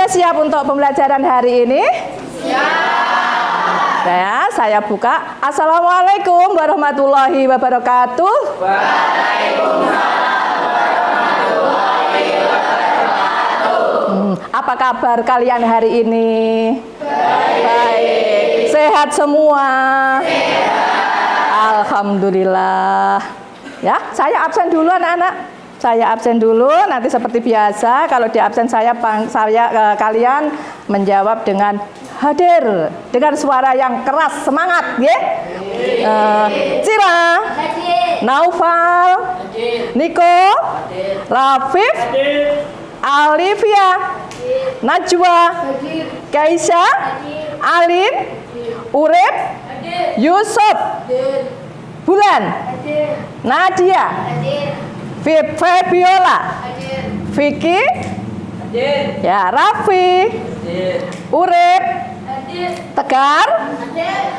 Sudah siap untuk pembelajaran hari ini? Siap. Ya, saya buka. Assalamualaikum warahmatullahi wabarakatuh. Waalaikumsalam warahmatullahi wabarakatuh. Apa kabar kalian hari ini? Baik. Sehat semua? Sehat. Alhamdulillah. Ya, saya absen dulu anak-anak. Saya absen dulu, nanti seperti biasa kalau di absen kalian menjawab dengan hadir dengan suara yang keras, semangat, ya. Cira, Naufal, Niko, Rafif, Alivia, Najwa, Kaisha, Alin, Urip, Yusuf, Bulan, Nadia, Febiola, Vicky, ya, Raffi, Urip, Tegar,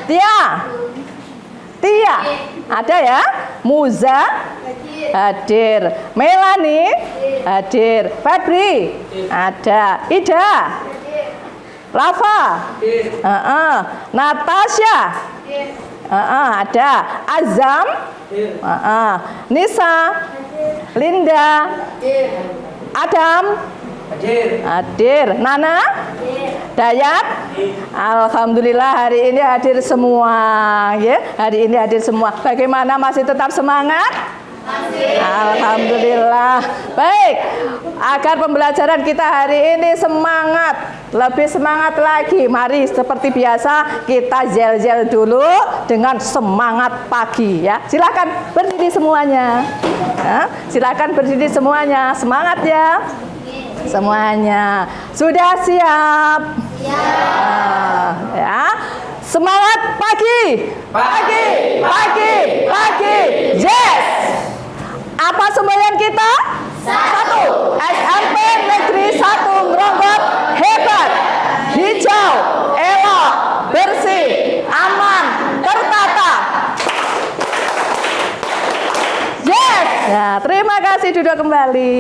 Tia, ada ya, Muza, hadir, Melani, hadir, Febri, ada, Ida, Rafa, Natasha, ada, Azam, Nisa, Linda, Adam, hadir, Nana, Dayat, alhamdulillah hari ini hadir semua, ya. Hari ini hadir semua. Bagaimana, masih tetap semangat? Masih. Alhamdulillah. Baik, agar pembelajaran kita hari ini semangat, lebih semangat lagi. Mari seperti biasa kita zel-zel dulu dengan semangat pagi, ya. Silakan berdiri semuanya. Ya, silakan berdiri semuanya. Semangat ya. Semuanya. Sudah siap? Siap. Ya. Semangat pagi. Pagi, pagi, pagi. Yes. Apa semboyan kita? Satu. SMP Negeri 1 Ngronggot hebat, hijau, elok, bersih, aman, tertata. Yes. Ya, terima kasih, duduk kembali.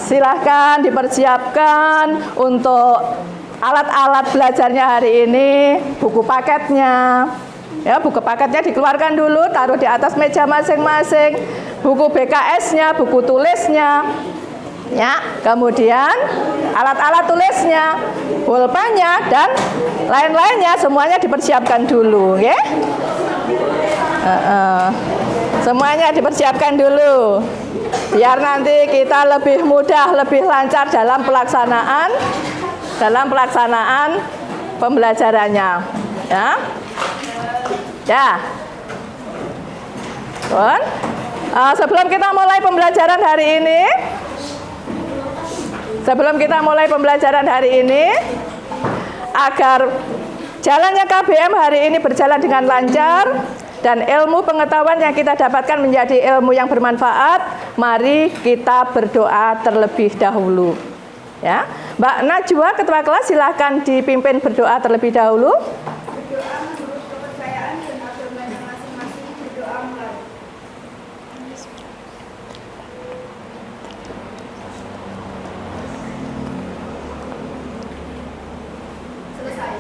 Silahkan dipersiapkan untuk alat-alat belajarnya hari ini, buku paketnya. Ya, buku paketnya dikeluarkan dulu, taruh di atas meja masing-masing. Buku BKS-nya, buku tulisnya. Ya, kemudian alat-alat tulisnya, pulpennya dan lain-lainnya semuanya dipersiapkan dulu, ya. Semuanya dipersiapkan dulu. Biar nanti kita lebih mudah, lebih lancar dalam pelaksanaan pembelajarannya, ya. Ya. Bon. Sebelum kita mulai pembelajaran hari ini, agar jalannya KBM hari ini berjalan dengan lancar dan ilmu pengetahuan yang kita dapatkan menjadi ilmu yang bermanfaat, mari kita berdoa terlebih dahulu. Ya, Mbak Najwa, Ketua Kelas, silahkan dipimpin berdoa terlebih dahulu. Berdoa menurut kepercayaan dan agamanya masing-masing, berdoa mulai. Selesai.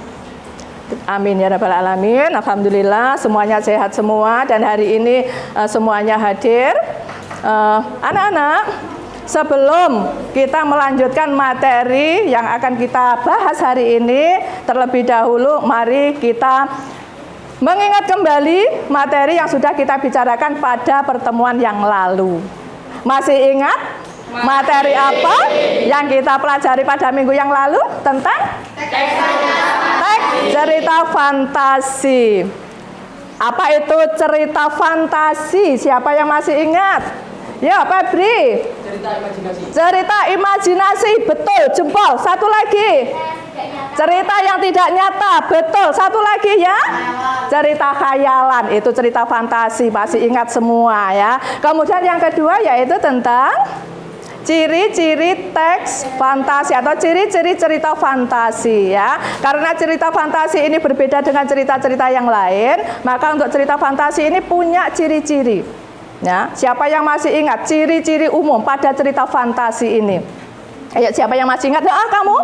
Amin ya rabbal alamin. Alhamdulillah semuanya sehat semua dan hari ini semuanya hadir. Anak-anak, sebelum kita melanjutkan materi yang akan kita bahas hari ini, terlebih dahulu mari kita mengingat kembali materi yang sudah kita bicarakan pada pertemuan yang lalu. Masih ingat materi apa yang kita pelajari pada minggu yang lalu? Tentang teks cerita fantasi. Apa itu cerita fantasi? Siapa yang masih ingat? Ya, Febri. Cerita imajinasi, betul, jempol. Satu lagi. Cerita yang tidak nyata, betul. Satu lagi ya. Cerita khayalan, itu cerita fantasi, masih ingat semua ya. Kemudian yang kedua yaitu tentang ciri-ciri teks fantasi atau ciri-ciri cerita fantasi ya. Karena cerita fantasi ini berbeda dengan cerita-cerita yang lain, maka untuk cerita fantasi ini punya ciri-ciri. Ya, siapa yang masih ingat ciri-ciri umum pada cerita fantasi ini? Ayo, siapa yang masih ingat? Kamu?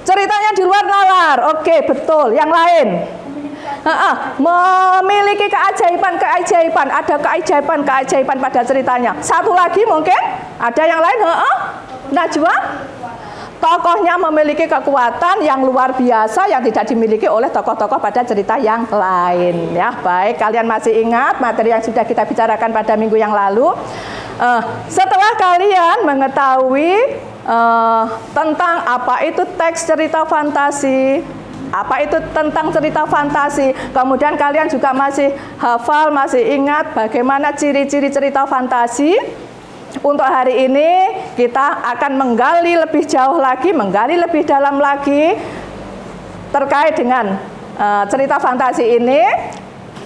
Ceritanya di luar nalar. Oke, betul. Yang lain? Memiliki keajaiban. Ada keajaiban pada ceritanya. Satu lagi mungkin? Ada yang lain? Najwa? Tokohnya memiliki kekuatan yang luar biasa yang tidak dimiliki oleh tokoh-tokoh pada cerita yang lain. Ya, baik. Kalian masih ingat materi yang sudah kita bicarakan pada minggu yang lalu? Setelah kalian mengetahui tentang apa itu teks cerita fantasi, apa itu tentang cerita fantasi, kemudian kalian juga masih hafal, masih ingat bagaimana ciri-ciri cerita fantasi. Untuk hari ini kita akan menggali lebih jauh lagi, menggali lebih dalam lagi terkait dengan cerita fantasi ini.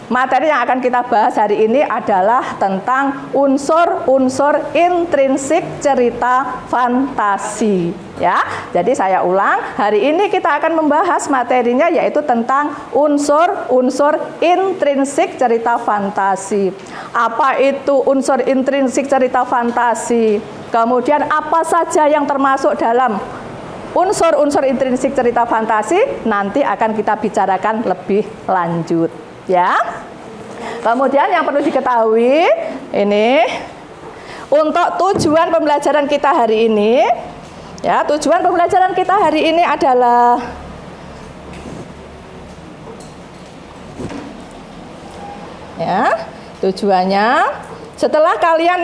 Materi yang akan kita bahas hari ini adalah tentang unsur-unsur intrinsik cerita fantasi. Ya, jadi saya ulang, hari ini kita akan membahas materinya yaitu tentang unsur-unsur intrinsik cerita fantasi. Apa itu unsur intrinsik cerita fantasi? Kemudian apa saja yang termasuk dalam unsur-unsur intrinsik cerita fantasi? Nanti akan kita bicarakan lebih lanjut. Ya, kemudian yang perlu diketahui ini untuk tujuan pembelajaran kita hari ini, ya, tujuan pembelajaran kita hari ini adalah ya, tujuannya setelah kalian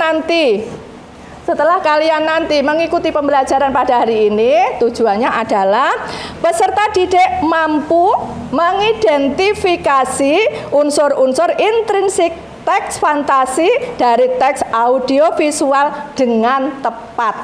nanti mengikuti pembelajaran pada hari ini, tujuannya adalah peserta didik mampu mengidentifikasi unsur-unsur intrinsik teks fantasi dari teks audiovisual dengan tepat.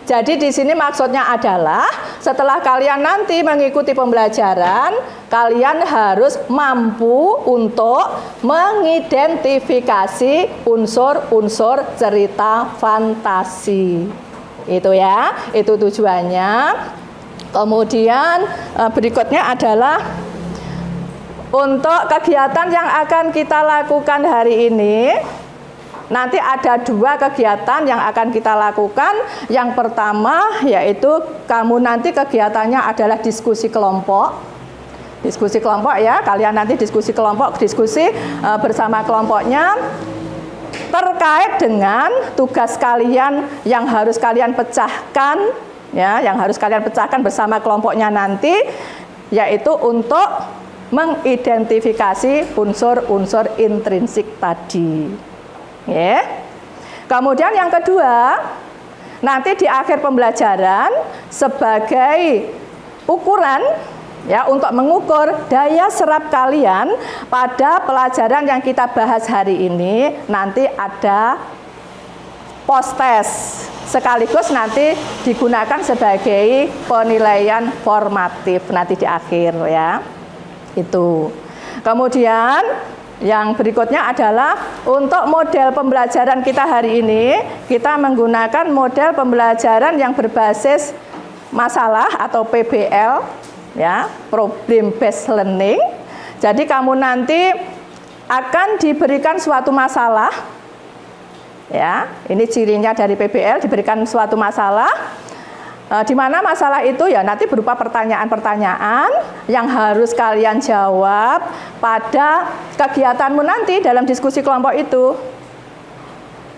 Jadi di sini maksudnya adalah setelah kalian nanti mengikuti pembelajaran, kalian harus mampu untuk mengidentifikasi unsur-unsur cerita fantasi. Itu ya, itu tujuannya. Kemudian berikutnya adalah untuk kegiatan yang akan kita lakukan hari ini. Nanti ada 2 kegiatan yang akan kita lakukan. Yang pertama yaitu kamu nanti kegiatannya adalah diskusi kelompok. Diskusi kelompok ya, kalian nanti diskusi kelompok, diskusi bersama kelompoknya terkait dengan tugas kalian yang harus kalian pecahkan, ya, yang harus kalian pecahkan bersama kelompoknya nanti, yaitu untuk mengidentifikasi unsur-unsur intrinsik tadi. Ya. Kemudian yang kedua, nanti di akhir pembelajaran sebagai ukuran ya untuk mengukur daya serap kalian pada pelajaran yang kita bahas hari ini, nanti ada post test sekaligus nanti digunakan sebagai penilaian formatif nanti di akhir ya. Itu. Kemudian yang berikutnya adalah untuk model pembelajaran kita hari ini, kita menggunakan model pembelajaran yang berbasis masalah atau PBL, ya, problem based learning. Jadi kamu nanti akan diberikan suatu masalah, ya, ini cirinya dari PBL, diberikan suatu masalah. Di mana masalah itu ya nanti berupa pertanyaan-pertanyaan yang harus kalian jawab pada kegiatanmu nanti dalam diskusi kelompok itu.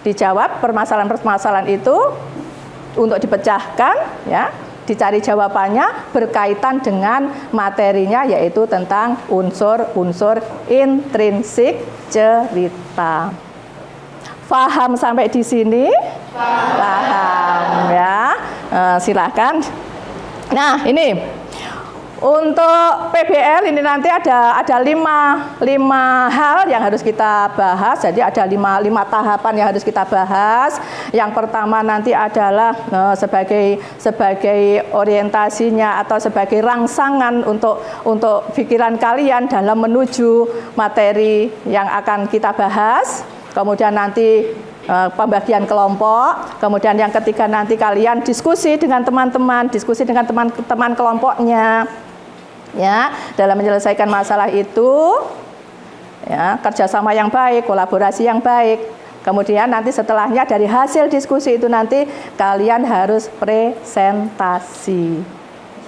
Dijawab permasalahan-permasalahan itu untuk dipecahkan, ya, dicari jawabannya berkaitan dengan materinya yaitu tentang unsur-unsur intrinsik cerita. Paham sampai di sini? Paham ya. Silakan. Nah, ini untuk PBL ini nanti ada 5 hal yang harus kita bahas. Jadi ada 5 tahapan yang harus kita bahas. Yang pertama nanti adalah sebagai orientasinya atau sebagai rangsangan untuk pikiran kalian dalam menuju materi yang akan kita bahas. Kemudian nanti pembagian kelompok, kemudian yang ketiga nanti kalian diskusi dengan teman-teman, diskusi dengan teman-teman kelompoknya, ya, dalam menyelesaikan masalah itu, ya, kerjasama yang baik, kolaborasi yang baik. Kemudian nanti setelahnya dari hasil diskusi itu nanti kalian harus presentasi.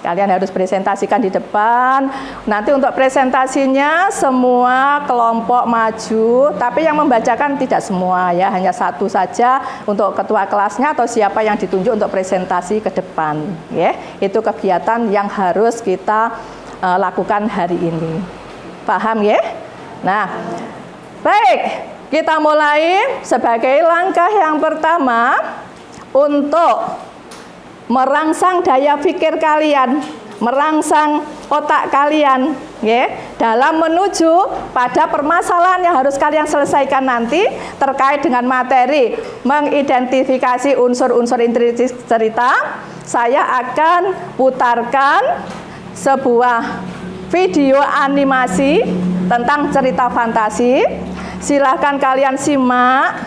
Kalian harus presentasikan di depan. Nanti untuk presentasinya semua kelompok maju, tapi yang membacakan tidak semua ya, hanya satu saja untuk ketua kelasnya atau siapa yang ditunjuk untuk presentasi ke depan. Ya, itu kegiatan yang harus kita lakukan hari ini. Paham ya? Nah, baik. Kita mulai sebagai langkah yang pertama untuk merangsang daya pikir kalian, merangsang otak kalian, ya, dalam menuju pada permasalahan yang harus kalian selesaikan nanti terkait dengan materi mengidentifikasi unsur-unsur inti cerita. Saya akan putarkan sebuah video animasi tentang cerita fantasi. Silahkan kalian simak,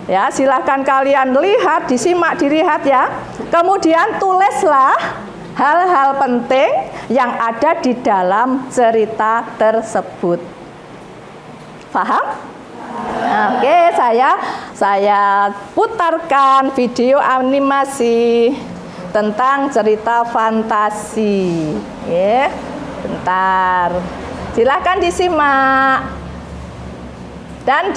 ya, silahkan kalian lihat, dilihat ya. Kemudian tulislah hal-hal penting yang ada di dalam cerita tersebut. Paham? Oke, saya putarkan video animasi tentang cerita fantasi. Ya, bentar. Silahkan disimak. Dan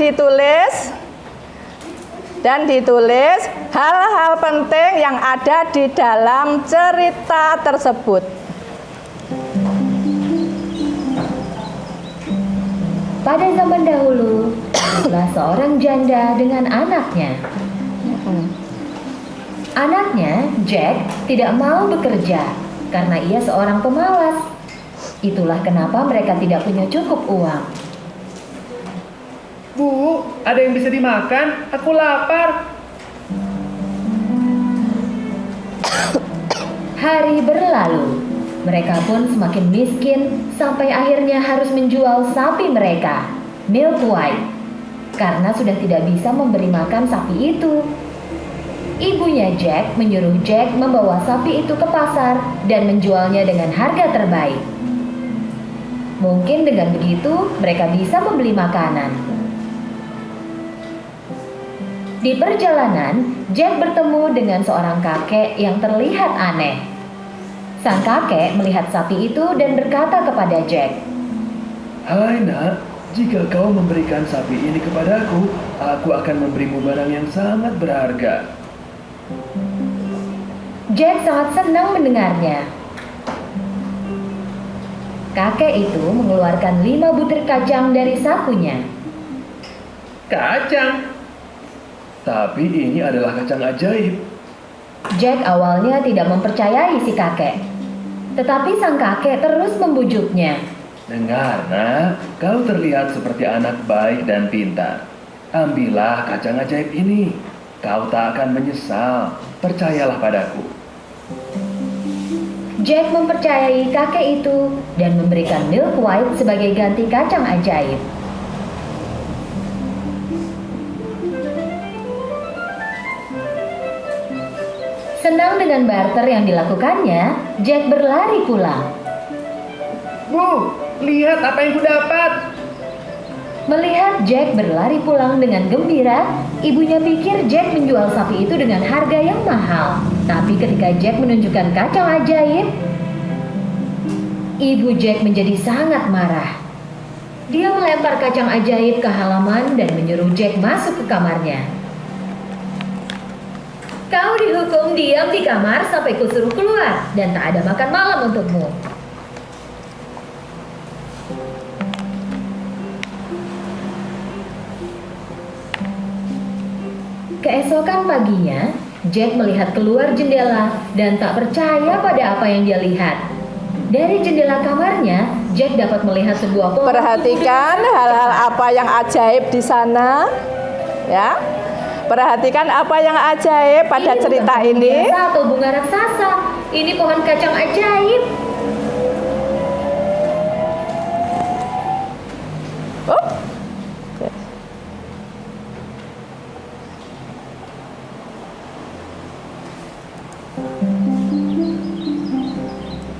ditulis hal-hal penting yang ada di dalam cerita tersebut. Pada zaman dahulu, adalah seorang janda dengan anaknya. Anaknya, Jack, tidak mau bekerja karena ia seorang pemalas. Itulah kenapa mereka tidak punya cukup uang. Bu, ada yang bisa dimakan? Aku lapar. Hari berlalu, mereka pun semakin miskin sampai akhirnya harus menjual sapi mereka, Milk White, karena sudah tidak bisa memberi makan sapi itu. Ibunya Jack menyuruh Jack membawa sapi itu ke pasar dan menjualnya dengan harga terbaik. Mungkin dengan begitu mereka bisa membeli makanan. Di perjalanan, Jack bertemu dengan seorang kakek yang terlihat aneh. Sang kakek melihat sapi itu dan berkata kepada Jack, Hai nak, jika kau memberikan sapi ini kepadaku, aku akan memberimu barang yang sangat berharga. Jack sangat senang mendengarnya. Kakek itu mengeluarkan 5 butir kacang dari sakunya. Kacang? Tapi ini adalah kacang ajaib. Jack awalnya tidak mempercayai si kakek. Tetapi sang kakek terus membujuknya. Dengar nak, kau terlihat seperti anak baik dan pintar. Ambillah kacang ajaib ini. Kau tak akan menyesal. Percayalah padaku. Jack mempercayai kakek itu dan memberikan Milk White sebagai ganti kacang ajaib. Senang dengan barter yang dilakukannya, Jack berlari pulang. Bu, lihat apa yang kudapat. Melihat Jack berlari pulang dengan gembira, ibunya pikir Jack menjual sapi itu dengan harga yang mahal. Tapi ketika Jack menunjukkan kacang ajaib, ibu Jack menjadi sangat marah. Dia melempar kacang ajaib ke halaman dan menyuruh Jack masuk ke kamarnya. Kau dihukum diam di kamar sampai kusuruh keluar dan tak ada makan malam untukmu. Keesokan paginya, Jack melihat keluar jendela dan tak percaya pada apa yang dia lihat. Dari jendela kamarnya, Jack dapat melihat sebuah pohon. Perhatikan hal-hal apa yang ajaib di sana, ya. Perhatikan apa yang ajaib pada cerita ini. Biasa atau bunga raksasa. Ini pohon kacang ajaib. Oh.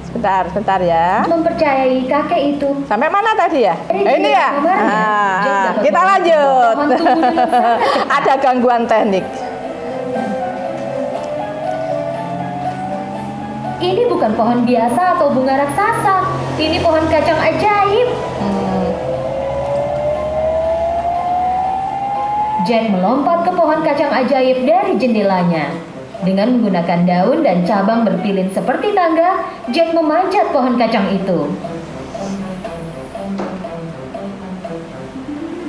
Sebentar Bentar ya. Mempercayai kakek itu. Sampai mana tadi ya? Ini ya. Kita lanjut. Pohon tumbuh dengan sangat cepat. Ada gangguan teknik. Ini bukan pohon biasa atau bunga raksasa. Ini pohon kacang ajaib. Jack melompat ke pohon kacang ajaib dari jendelanya. Dengan menggunakan daun dan cabang berpilin seperti tangga, Jack memanjat pohon kacang itu.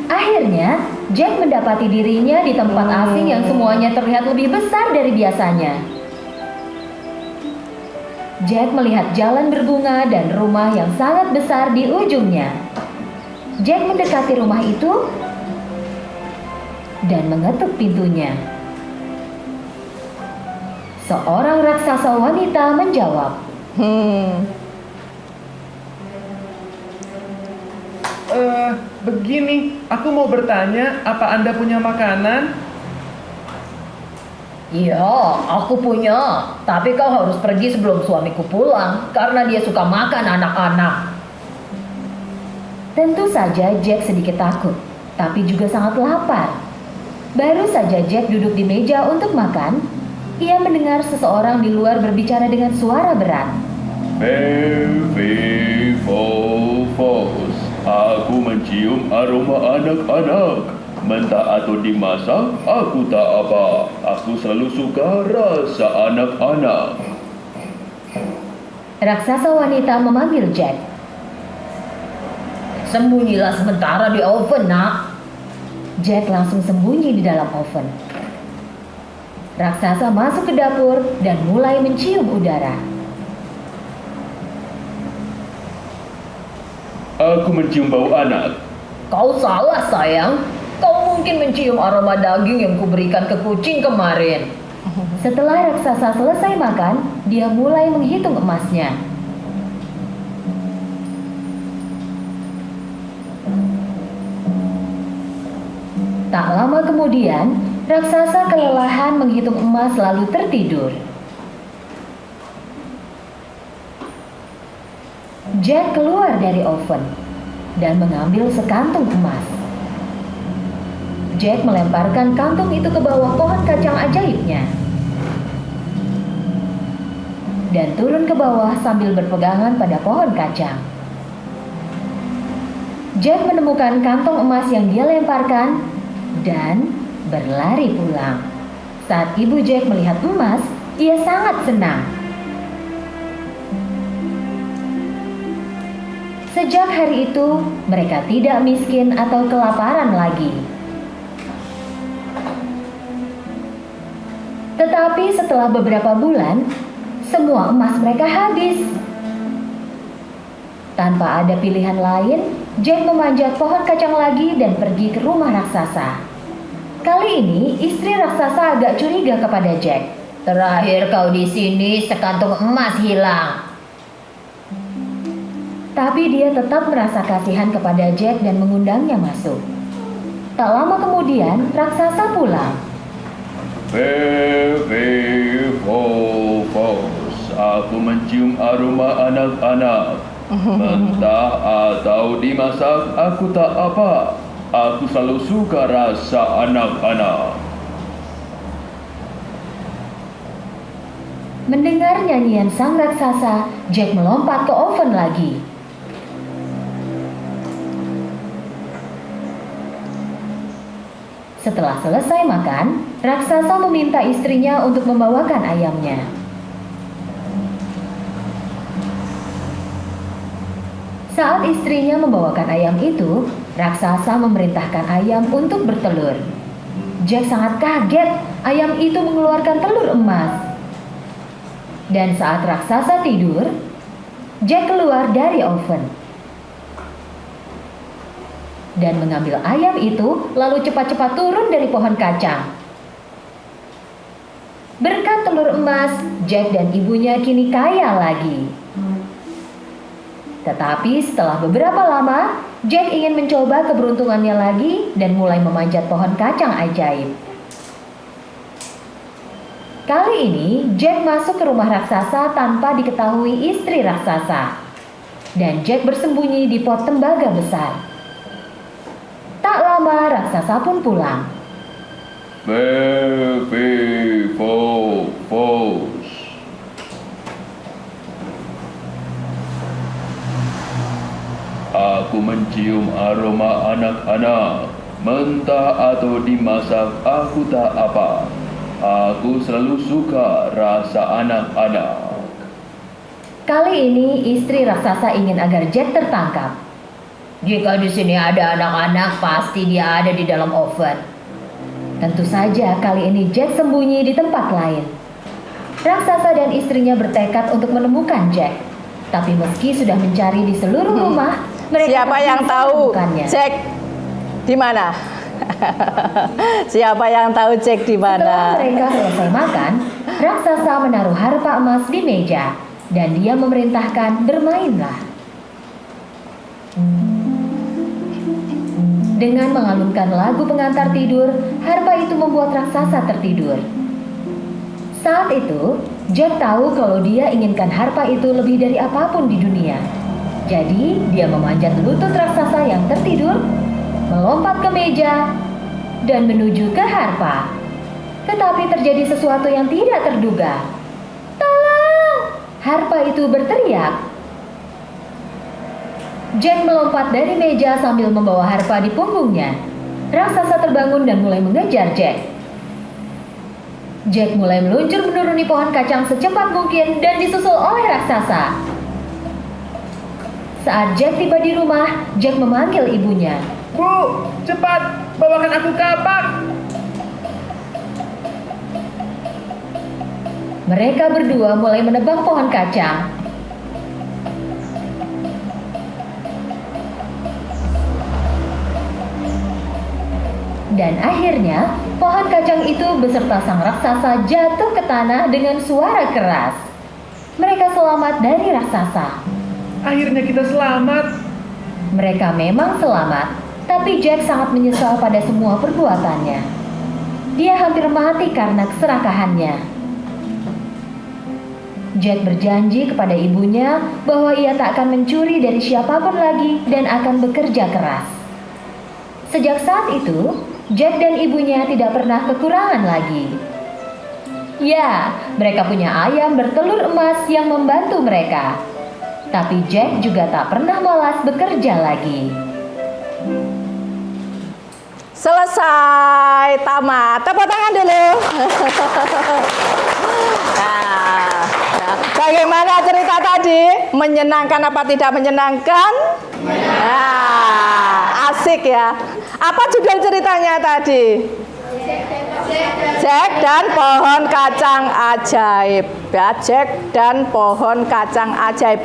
Akhirnya, Jack mendapati dirinya di tempat asing yang semuanya terlihat lebih besar dari biasanya. Jack melihat jalan berbunga dan rumah yang sangat besar di ujungnya. Jack mendekati rumah itu dan mengetuk pintunya. Seorang raksasa wanita menjawab, Begini, aku mau bertanya, apa Anda punya makanan? "Iya, aku punya. Tapi kau harus pergi sebelum suamiku pulang karena dia suka makan anak-anak." Tentu saja Jack sedikit takut, tapi juga sangat lapar. Baru saja Jack duduk di meja untuk makan, ia mendengar seseorang di luar berbicara dengan suara berat. Fos, aku mencium aroma anak-anak. Mentah atau dimasak, aku tak apa. Aku selalu suka rasa anak-anak. Raksasa wanita memanggil Jack. "Sembunyilah sementara di oven, nak." Jack langsung sembunyi di dalam oven. Raksasa masuk ke dapur dan mulai mencium udara. Aku mencium bau anak. "Kau salah, sayang. Kau mungkin mencium aroma daging yang kuberikan ke kucing kemarin." Setelah raksasa selesai makan, dia mulai menghitung emasnya. Tak lama kemudian, raksasa kelelahan menghitung emas lalu tertidur. Jack keluar dari oven dan mengambil sekantung emas. Jack melemparkan kantung itu ke bawah pohon kacang ajaibnya dan turun ke bawah sambil berpegangan pada pohon kacang. Jack menemukan kantong emas yang dia lemparkan dan berlari pulang. Saat ibu Jack melihat emas, ia sangat senang. Sejak hari itu, mereka tidak miskin atau kelaparan lagi. Tetapi setelah beberapa bulan, semua emas mereka habis. Tanpa ada pilihan lain, Jack memanjat pohon kacang lagi dan pergi ke rumah raksasa. Kali ini, istri raksasa agak curiga kepada Jack. "Terakhir kau di sini, sekantung emas hilang." Tapi dia tetap merasa kasihan kepada Jack dan mengundangnya masuk. Tak lama kemudian, raksasa pulang. Fos, aku mencium aroma anak-anak. Mentah atau dimasak, aku tak apa. Aku selalu suka rasa anak-anak. Mendengar nyanyian sang raksasa, Jack melompat ke oven lagi. Setelah selesai makan, raksasa meminta istrinya untuk membawakan ayamnya. Saat istrinya membawakan ayam itu, raksasa memerintahkan ayam untuk bertelur. Jack sangat kaget, ayam itu mengeluarkan telur emas. Dan saat raksasa tidur, Jack keluar dari oven dan mengambil ayam itu, lalu cepat-cepat turun dari pohon kacang. Berkat telur emas, Jack dan ibunya kini kaya lagi. Tetapi setelah beberapa lama, Jack ingin mencoba keberuntungannya lagi dan mulai memanjat pohon kacang ajaib. Kali ini Jack masuk ke rumah raksasa tanpa diketahui istri raksasa. Dan Jack bersembunyi di pot tembaga besar. Tak lama raksasa pun pulang. Fos. Aku mencium aroma anak-anak. Mentah atau dimasak, aku tak apa. Aku selalu suka rasa anak-anak. Kali ini istri raksasa ingin agar Jack tertangkap. Jika di sini ada anak-anak, pasti dia ada di dalam oven. Tentu saja kali ini Jack sembunyi di tempat lain. Raksasa dan istrinya bertekad untuk menemukan Jack. Tapi meski sudah mencari di seluruh rumah, mereka Siapa tak yang bisa tahu menemukannya. Jack di mana? Siapa yang tahu Jack di Setelah mana? mereka selesai makan, raksasa menaruh harpa emas di meja dan dia memerintahkan bermainlah. Dengan mengalunkan lagu pengantar tidur, harpa itu membuat raksasa tertidur. Saat itu, Jack tahu kalau dia inginkan harpa itu lebih dari apapun di dunia. Jadi, dia memanjat lutut raksasa yang tertidur, melompat ke meja, dan menuju ke harpa. Tetapi terjadi sesuatu yang tidak terduga. Tolong! Harpa itu berteriak. Jack melompat dari meja sambil membawa harpa di punggungnya. Raksasa terbangun dan mulai mengejar Jack. Jack mulai meluncur menuruni pohon kacang secepat mungkin dan disusul oleh raksasa. Saat Jack tiba di rumah, Jack memanggil ibunya. Bu, cepat bawakan aku kapak. Mereka berdua mulai menebang pohon kacang. Dan akhirnya, pohon kacang itu beserta sang raksasa jatuh ke tanah dengan suara keras. Mereka selamat dari raksasa. Akhirnya kita selamat. Mereka memang selamat, tapi Jack sangat menyesal pada semua perbuatannya. Dia hampir mati karena keserakahannya. Jack berjanji kepada ibunya bahwa ia tak akan mencuri dari siapapun lagi dan akan bekerja keras. Sejak saat itu, Jack dan ibunya tidak pernah kekurangan lagi. Ya, mereka punya ayam bertelur emas yang membantu mereka. Tapi Jack juga tak pernah malas bekerja lagi. Selesai, tamat. Tepuk tangan dulu. Nah, bagaimana cerita tadi? Menyenangkan apa tidak menyenangkan? Nah, asik ya. Apa judul ceritanya tadi? Jack dan pohon kacang ajaib. Ya, Jack dan pohon kacang ajaib.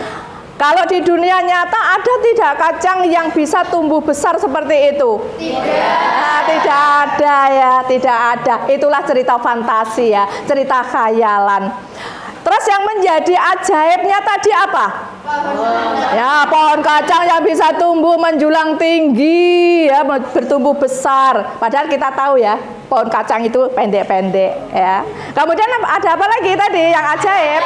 Kalau di dunia nyata ada tidak kacang yang bisa tumbuh besar seperti itu? Tidak. Nah, tidak ada ya, tidak ada. Itulah cerita fantasi ya, cerita khayalan. Terus yang menjadi ajaibnya tadi apa? Ya, pohon kacang yang bisa tumbuh menjulang tinggi ya, bertumbuh besar. Padahal kita tahu ya, pohon kacang itu pendek-pendek ya. Kemudian ada apa lagi tadi yang ajaib?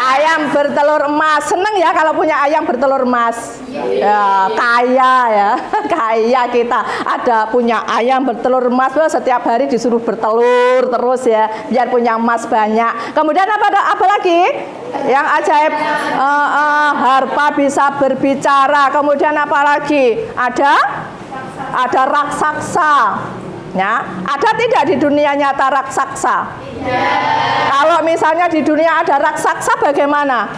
Ayam bertelur emas. Seneng ya kalau punya ayam bertelur emas. Ya, kaya ya. Kaya kita. Ada punya ayam bertelur emas, setiap hari disuruh bertelur terus ya, biar punya emas banyak. Kemudian apa lagi? Yang ajaib, harpa bisa berbicara. Kemudian apa lagi? Ada raksasa. Ya, ada tidak di dunia nyata raksasa? Kalau misalnya di dunia ada raksasa bagaimana?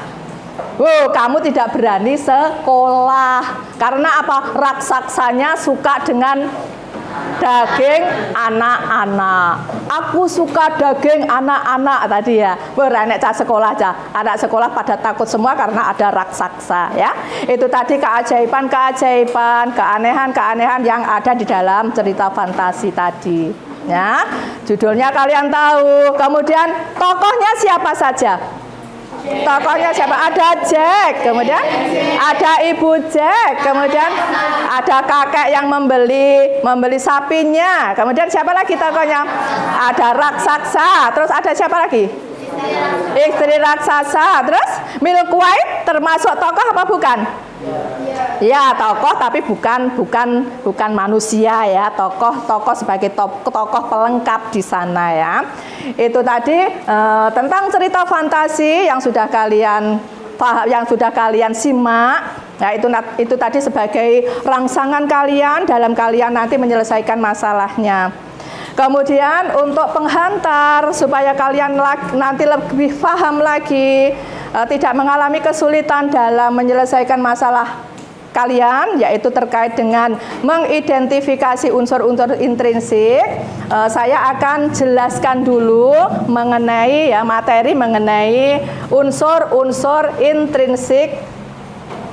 Kamu tidak berani sekolah. Karena apa? Raksasanya suka dengan daging anak-anak. Aku suka daging anak-anak tadi ya. Beranek cah sekolah aja. Anak sekolah pada takut semua karena ada raksasa ya. Itu tadi keajaiban-keajaiban, keanehan-keanehan yang ada di dalam cerita fantasi tadi. Ya, judulnya kalian tahu. Kemudian tokohnya siapa saja? Tokohnya siapa? Ada Jack, kemudian ada Ibu Jack, kemudian ada kakek yang membeli sapinya. Kemudian siapa lagi tokohnya? Ada raksasa. Terus ada siapa lagi? Istri raksasa. Terus Milk White termasuk tokoh apa bukan? Ya, tokoh tapi bukan manusia ya. Tokoh sebagai tokoh pelengkap di sana ya. Itu tadi tentang cerita fantasi yang sudah kalian simak. Ya, itu tadi sebagai rangsangan kalian dalam kalian nanti menyelesaikan masalahnya. Kemudian untuk penghantar supaya kalian nanti lebih paham lagi, tidak mengalami kesulitan dalam menyelesaikan masalah kalian, yaitu terkait dengan mengidentifikasi unsur-unsur intrinsik. Saya akan jelaskan dulu mengenai materi mengenai unsur-unsur intrinsik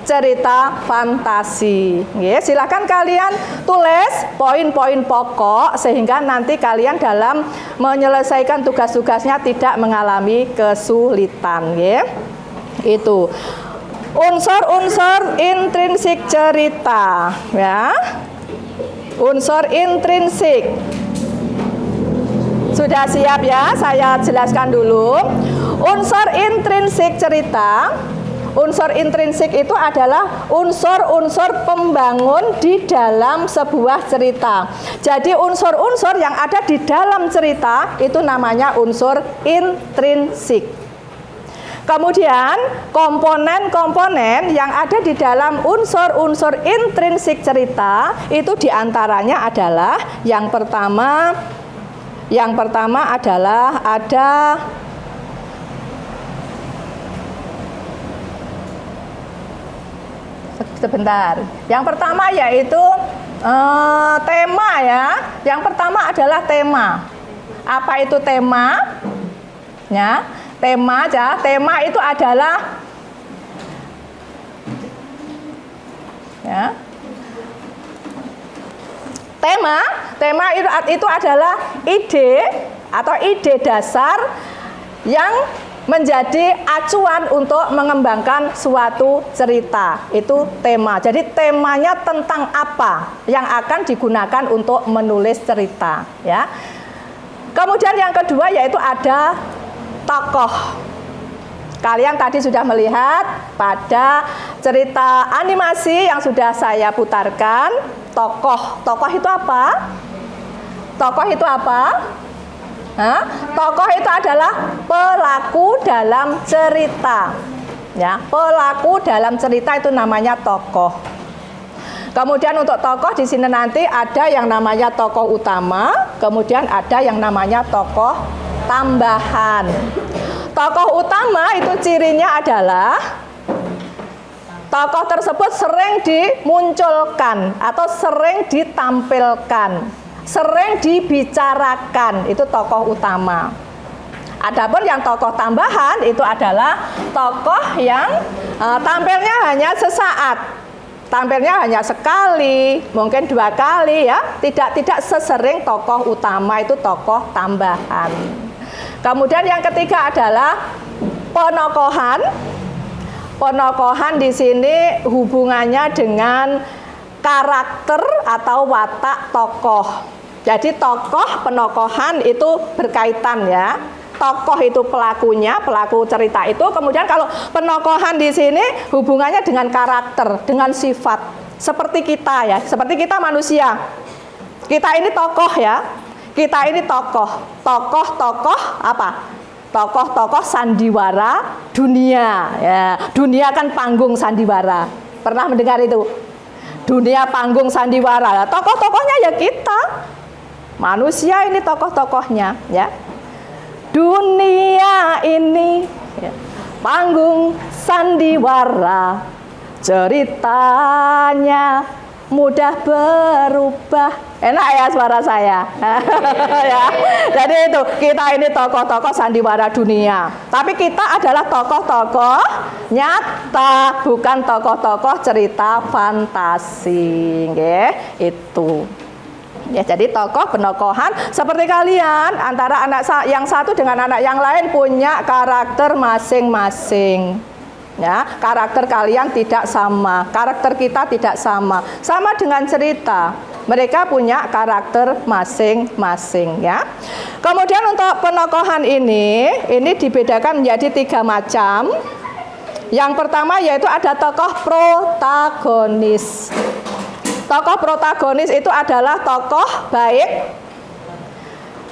cerita fantasi. Silakan kalian tulis poin-poin pokok sehingga nanti kalian dalam menyelesaikan tugas-tugasnya tidak mengalami kesulitan. Itu unsur-unsur intrinsik cerita, ya. Unsur intrinsik. Sudah siap ya? Saya jelaskan dulu. Unsur intrinsik cerita. Unsur intrinsik itu adalah unsur-unsur pembangun di dalam sebuah cerita. Jadi unsur-unsur yang ada di dalam cerita itu namanya unsur intrinsik. Kemudian komponen-komponen yang ada di dalam unsur-unsur intrinsik cerita itu diantaranya adalah yang pertama adalah ada sebentar. Yang pertama yaitu tema ya. Yang pertama adalah tema. Apa itu tema? Ya, tema aja. Tema itu adalah tema itu adalah ide atau ide dasar yang menjadi acuan untuk mengembangkan suatu cerita. Itu tema. Jadi temanya tentang apa yang akan digunakan untuk menulis cerita, ya. Kemudian yang kedua yaitu ada tokoh. Kalian tadi sudah melihat pada cerita animasi yang sudah saya putarkan, tokoh. Tokoh itu apa? Tokoh itu apa? Tokoh itu adalah pelaku dalam cerita. Ya, pelaku dalam cerita itu namanya tokoh. Kemudian untuk tokoh di sini nanti ada yang namanya tokoh utama, kemudian ada yang namanya tokoh tambahan. Tokoh utama itu cirinya adalah tokoh tersebut sering dimunculkan atau sering ditampilkan, sering dibicarakan, itu tokoh utama. Adapun yang tokoh tambahan itu adalah tokoh yang tampilnya hanya sesaat, tampilnya hanya sekali, mungkin 2 kali ya, tidak sesering tokoh utama, itu tokoh tambahan. Kemudian yang ketiga adalah penokohan. Penokohan di sini hubungannya dengan karakter atau watak tokoh. Jadi tokoh penokohan itu berkaitan ya. Tokoh itu pelakunya, pelaku cerita itu. Kemudian kalau penokohan di sini hubungannya dengan karakter, dengan sifat. Seperti kita ya, seperti kita manusia. Kita ini tokoh ya. Kita ini tokoh apa? Tokoh-tokoh sandiwara dunia ya. Dunia kan panggung sandiwara. Pernah mendengar itu? Dunia panggung sandiwara. Tokoh-tokohnya ya kita. Manusia ini tokoh-tokohnya ya. Dunia ini ya, panggung sandiwara. Ceritanya mudah berubah. Enak ya suara saya. Ya. Jadi itu kita ini tokoh-tokoh sandiwara dunia. Tapi kita adalah tokoh-tokoh nyata, bukan tokoh-tokoh cerita fantasi. Itu. Ya, jadi tokoh penokohan seperti kalian antara anak yang satu dengan anak yang lain punya karakter masing-masing. Ya, karakter kalian tidak sama, karakter kita tidak sama. Sama dengan cerita, mereka punya karakter masing-masing ya. Kemudian untuk penokohan ini dibedakan menjadi 3 macam. Yang pertama yaitu ada tokoh protagonis. Tokoh protagonis itu adalah tokoh baik.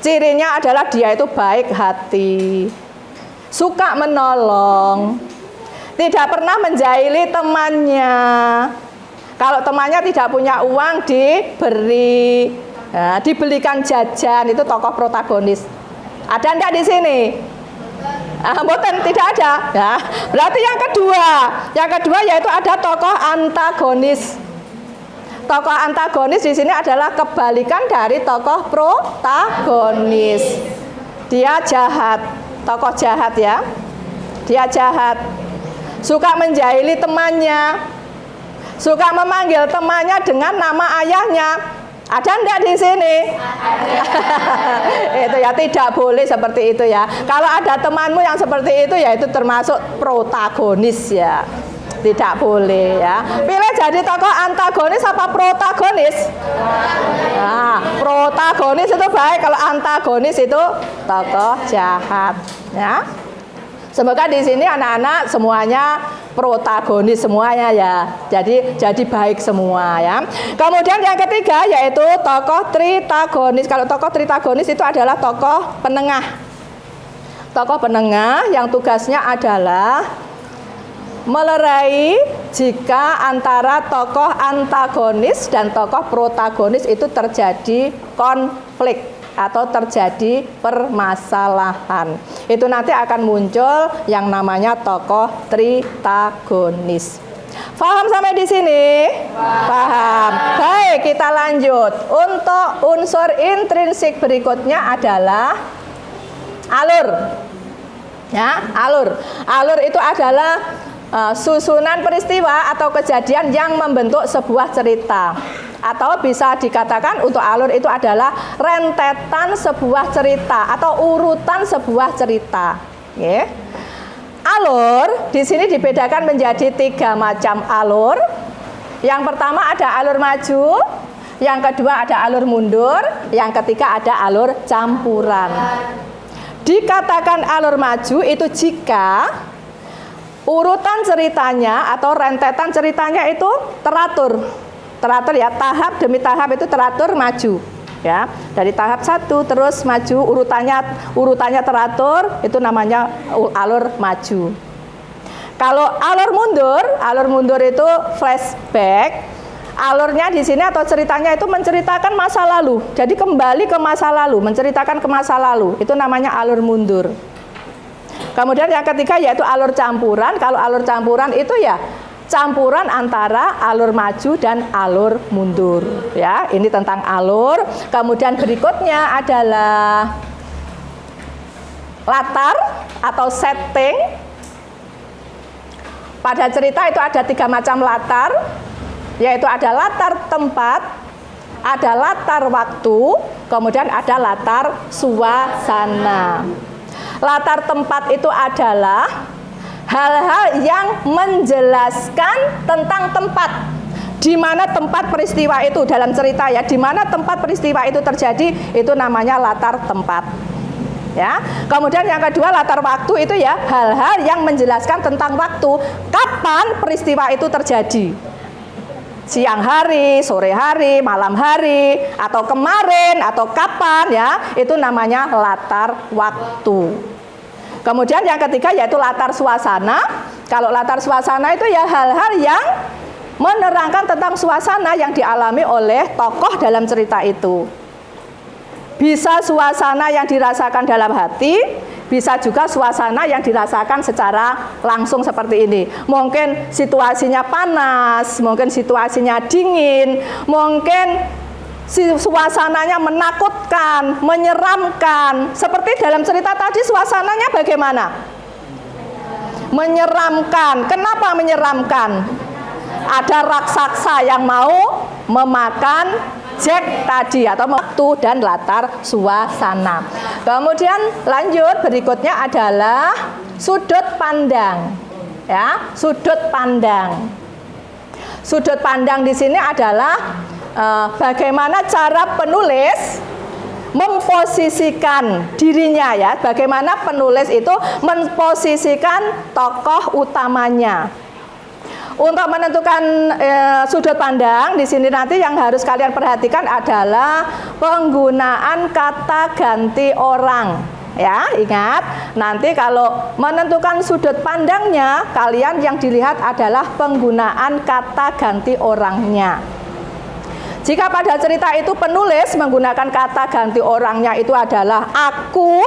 Cirinya adalah dia itu baik hati, suka menolong, tidak pernah menjahili temannya. Kalau temannya tidak punya uang diberi, nah, dibelikan jajan, itu tokoh protagonis. Ada enggak di sini? Mboten, tidak ada. Ya, berarti yang kedua yaitu ada tokoh antagonis. Tokoh antagonis di sini adalah kebalikan dari tokoh protagonis. Dia jahat, tokoh jahat ya. Dia jahat, suka menjahili temannya, suka memanggil temannya dengan nama ayahnya. Ada enggak di sini? Itu ya, tidak boleh seperti itu ya. Kalau ada temanmu yang seperti itu ya itu termasuk protagonis ya. Tidak boleh ya. Pilih jadi tokoh antagonis apa protagonis? Nah, protagonis itu baik, kalau antagonis itu tokoh jahat ya. Semoga di sini anak-anak semuanya protagonis semuanya ya. Jadi baik semua ya. Kemudian yang ketiga yaitu tokoh tritagonis. Kalau tokoh tritagonis itu adalah tokoh penengah. Tokoh penengah yang tugasnya adalah melerai jika antara tokoh antagonis dan tokoh protagonis itu terjadi konflik atau terjadi permasalahan. Itu nanti akan muncul yang namanya tokoh tritagonis. Paham sampai di sini? Paham. Baik, kita lanjut. Untuk unsur intrinsik berikutnya adalah alur. Ya, alur. Alur itu adalah susunan peristiwa atau kejadian yang membentuk sebuah cerita. Atau bisa dikatakan untuk alur itu adalah rentetan sebuah cerita atau urutan sebuah cerita. Okay. Alur di sini dibedakan menjadi 3 macam alur. Yang pertama ada alur maju, yang kedua ada alur mundur, yang ketiga ada alur campuran. Dikatakan alur maju itu jika urutan ceritanya atau rentetan ceritanya itu teratur ya, tahap demi tahap itu teratur maju ya, dari tahap 1 terus maju urutannya teratur, itu namanya alur maju. Kalau alur mundur itu flashback. Alurnya di sini atau ceritanya itu menceritakan masa lalu, jadi kembali ke masa lalu, menceritakan ke masa lalu, itu namanya alur mundur. Kemudian yang ketiga yaitu alur campuran. Kalau alur campuran itu ya campuran antara alur maju dan alur mundur ya. Ini tentang alur. Kemudian berikutnya adalah latar atau setting. Pada cerita itu ada 3 macam latar, yaitu ada latar tempat, ada latar waktu, kemudian ada latar suasana. Latar tempat itu adalah hal-hal yang menjelaskan tentang tempat, di mana tempat peristiwa itu dalam cerita ya, di mana tempat peristiwa itu terjadi, itu namanya latar tempat. Ya. Kemudian yang kedua latar waktu itu ya hal-hal yang menjelaskan tentang waktu, kapan peristiwa itu terjadi. Siang hari, sore hari, malam hari, atau kemarin, atau kapan ya, itu namanya latar waktu. Kemudian yang ketiga yaitu latar suasana. Kalau latar suasana itu ya hal-hal yang menerangkan tentang suasana yang dialami oleh tokoh dalam cerita itu. Bisa suasana yang dirasakan dalam hati, bisa juga suasana yang dirasakan secara langsung seperti ini. Mungkin situasinya panas, mungkin situasinya dingin, mungkin suasananya menakutkan, menyeramkan. Seperti dalam cerita tadi suasananya bagaimana? Menyeramkan. Kenapa menyeramkan? Ada raksasa yang mau memakan subjek tadi atau waktu dan latar suasana. Kemudian lanjut berikutnya adalah sudut pandang. Ya, sudut pandang. Sudut pandang di sini adalah bagaimana cara penulis memposisikan dirinya ya, bagaimana penulis itu memposisikan tokoh utamanya. Untuk menentukan sudut pandang di sini nanti yang harus kalian perhatikan adalah penggunaan kata ganti orang. Ya, ingat, nanti kalau menentukan sudut pandangnya, kalian yang dilihat adalah penggunaan kata ganti orangnya. Jika pada cerita itu penulis menggunakan kata ganti orangnya itu adalah aku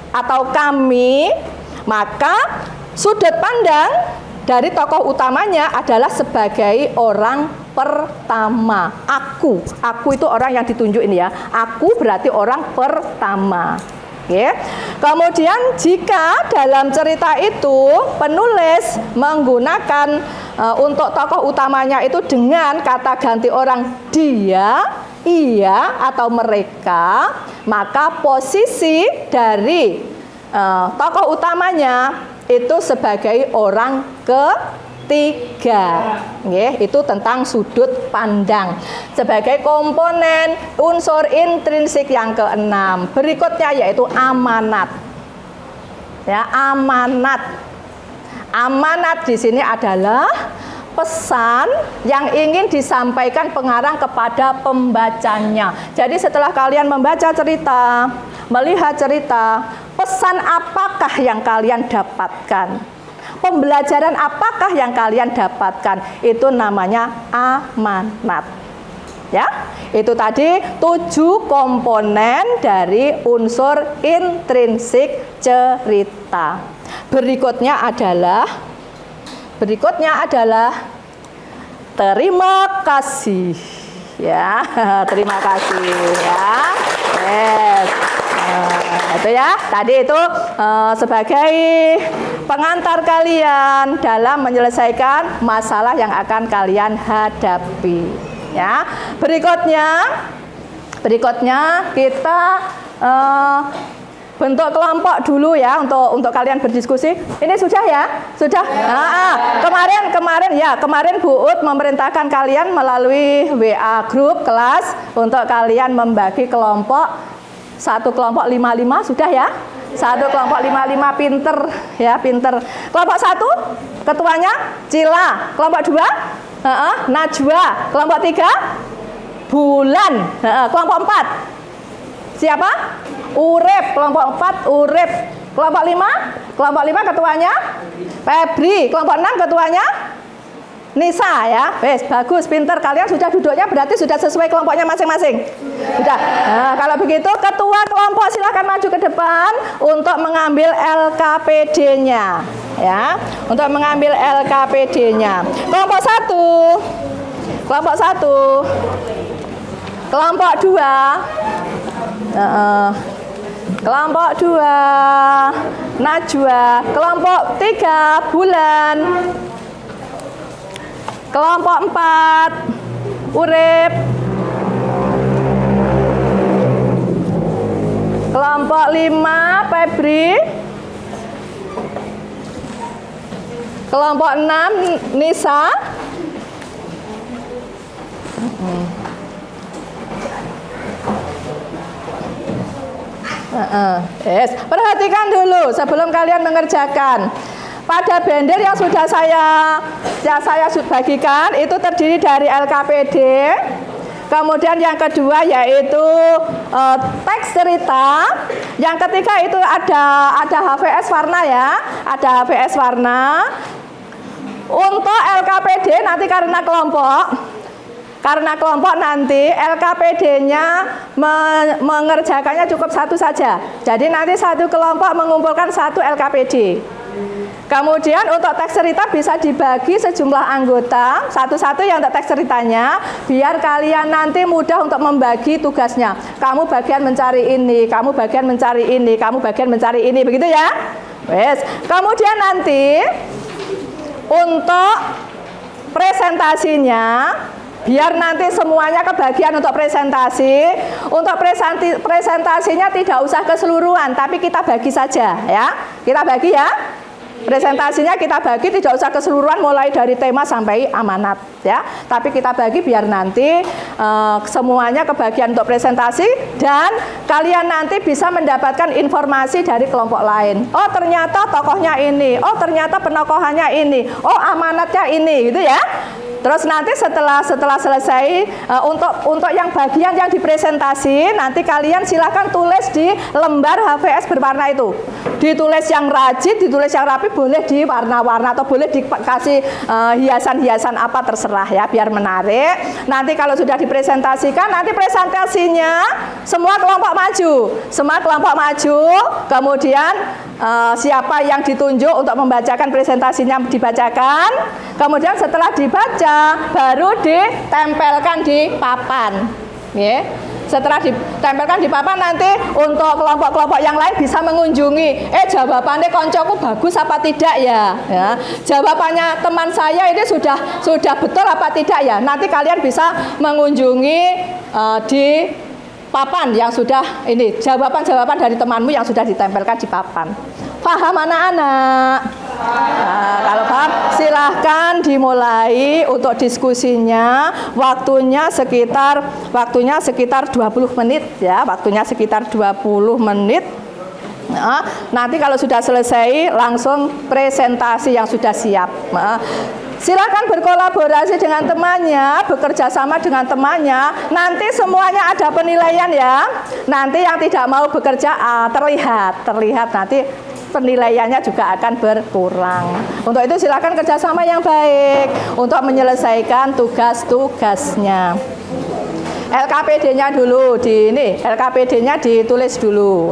atau kami, maka sudut pandang dari tokoh utamanya adalah sebagai orang pertama. Aku itu orang yang ditunjuk ini ya. Aku berarti orang pertama. Oke. Kemudian jika dalam cerita itu penulis menggunakan untuk tokoh utamanya itu dengan kata ganti orang dia, ia, atau mereka, maka posisi dari tokoh utamanya itu sebagai orang ketiga. Itu tentang sudut pandang sebagai komponen unsur intrinsik yang keenam. Berikutnya yaitu amanat. Ya, amanat. Amanat di sini adalah pesan yang ingin disampaikan pengarang kepada pembacanya. Jadi setelah kalian membaca cerita, melihat cerita, pesan apakah yang kalian dapatkan? Pembelajaran apakah yang kalian dapatkan? Itu namanya amanat. Ya, itu tadi 7 komponen dari unsur intrinsik cerita. Berikutnya adalah terima kasih. Ya, terima kasih ya. Yes. Itu ya, tadi itu sebagai pengantar kalian dalam menyelesaikan masalah yang akan kalian hadapi. Ya, berikutnya kita bentuk kelompok dulu ya untuk kalian berdiskusi. Ini sudah ya? Sudah? Kemarin Bu Ut memerintahkan kalian melalui WA grup kelas untuk kalian membagi kelompok. Satu kelompok 5-5 sudah ya? Satu kelompok 5-5 pinter ya, pinter. Kelompok 1 ketuanya Cila, kelompok 2 Najwa, kelompok 3 Bulan, kelompok 4 siapa? Urip, kelompok 4 Urip. Kelompok 5 ketuanya Febri, kelompok 6 ketuanya Nisa ya. Wes, bagus, pinter. Kalian sudah duduknya berarti sudah sesuai kelompoknya masing-masing. Sudah. Nah, kalau begitu ketua kelompok silakan maju ke depan untuk mengambil LKPD-nya ya. Untuk mengambil LKPD-nya. Kelompok 1. Kelompok 1. Kelompok 2. Kelompok 2 Najwa, kelompok 3 Bulan, kelompok 4 Urip, kelompok 5 Febri, kelompok 6 Nisa, Yes. Perhatikan dulu sebelum kalian mengerjakan. Pada banner yang sudah saya bagikan itu terdiri dari LKPD. Kemudian yang kedua yaitu teks cerita. Yang ketiga itu ada HVS warna ya, ada HVS warna. Untuk LKPD nanti karena kelompok nanti LKPD-nya mengerjakannya cukup satu saja. Jadi nanti satu kelompok mengumpulkan satu LKPD. Kemudian untuk teks cerita bisa dibagi sejumlah anggota, satu-satu yang untuk teks ceritanya, biar kalian nanti mudah untuk membagi tugasnya. Kamu bagian mencari ini, kamu bagian mencari ini, kamu bagian mencari ini, begitu ya? Wes. Kemudian nanti untuk presentasinya Biar nanti semuanya kebagian untuk presentasi. Untuk presentasinya tidak usah keseluruhan, tapi kita bagi saja ya. Kita bagi ya. Presentasinya kita bagi, tidak usah keseluruhan mulai dari tema sampai amanat ya. Tapi kita bagi biar nanti semuanya kebagian untuk presentasi, dan kalian nanti bisa mendapatkan informasi dari kelompok lain. Oh ternyata tokohnya ini, oh ternyata penokohannya ini, oh amanatnya ini, gitu ya. Terus nanti setelah selesai untuk yang bagian yang dipresentasi, nanti kalian silahkan tulis di lembar HVS berwarna itu. Ditulis yang rajin, ditulis yang rapi, boleh di warna-warna atau boleh dikasih hiasan-hiasan apa terserah ya, biar menarik. Nanti kalau sudah dipresentasikan, nanti presentasinya semua kelompok maju. Semua kelompok maju, kemudian siapa yang ditunjuk untuk membacakan presentasinya dibacakan. Kemudian setelah dibaca baru ditempelkan di papan. Ya. Setelah ditempelkan di papan, nanti untuk kelompok-kelompok yang lain bisa mengunjungi. Jawabannya koncoku bagus apa tidak ya? Ya. Jawabannya teman saya ini sudah betul apa tidak ya? Nanti kalian bisa mengunjungi di papan yang sudah ini, jawaban-jawaban dari temanmu yang sudah ditempelkan di papan. Paham anak-anak? Nah, kalau paham silahkan dimulai untuk diskusinya. Waktunya sekitar 20 menit ya, waktunya sekitar 20 menit. Nah, nanti kalau sudah selesai langsung presentasi yang sudah siap. Nah, silakan berkolaborasi dengan temannya, bekerja sama dengan temannya. Nanti semuanya ada penilaian ya. Nanti yang tidak mau bekerja terlihat nanti penilaiannya juga akan berkurang. Untuk itu silakan kerjasama yang baik untuk menyelesaikan tugas-tugasnya. LKPD-nya dulu LKPD-nya ditulis dulu.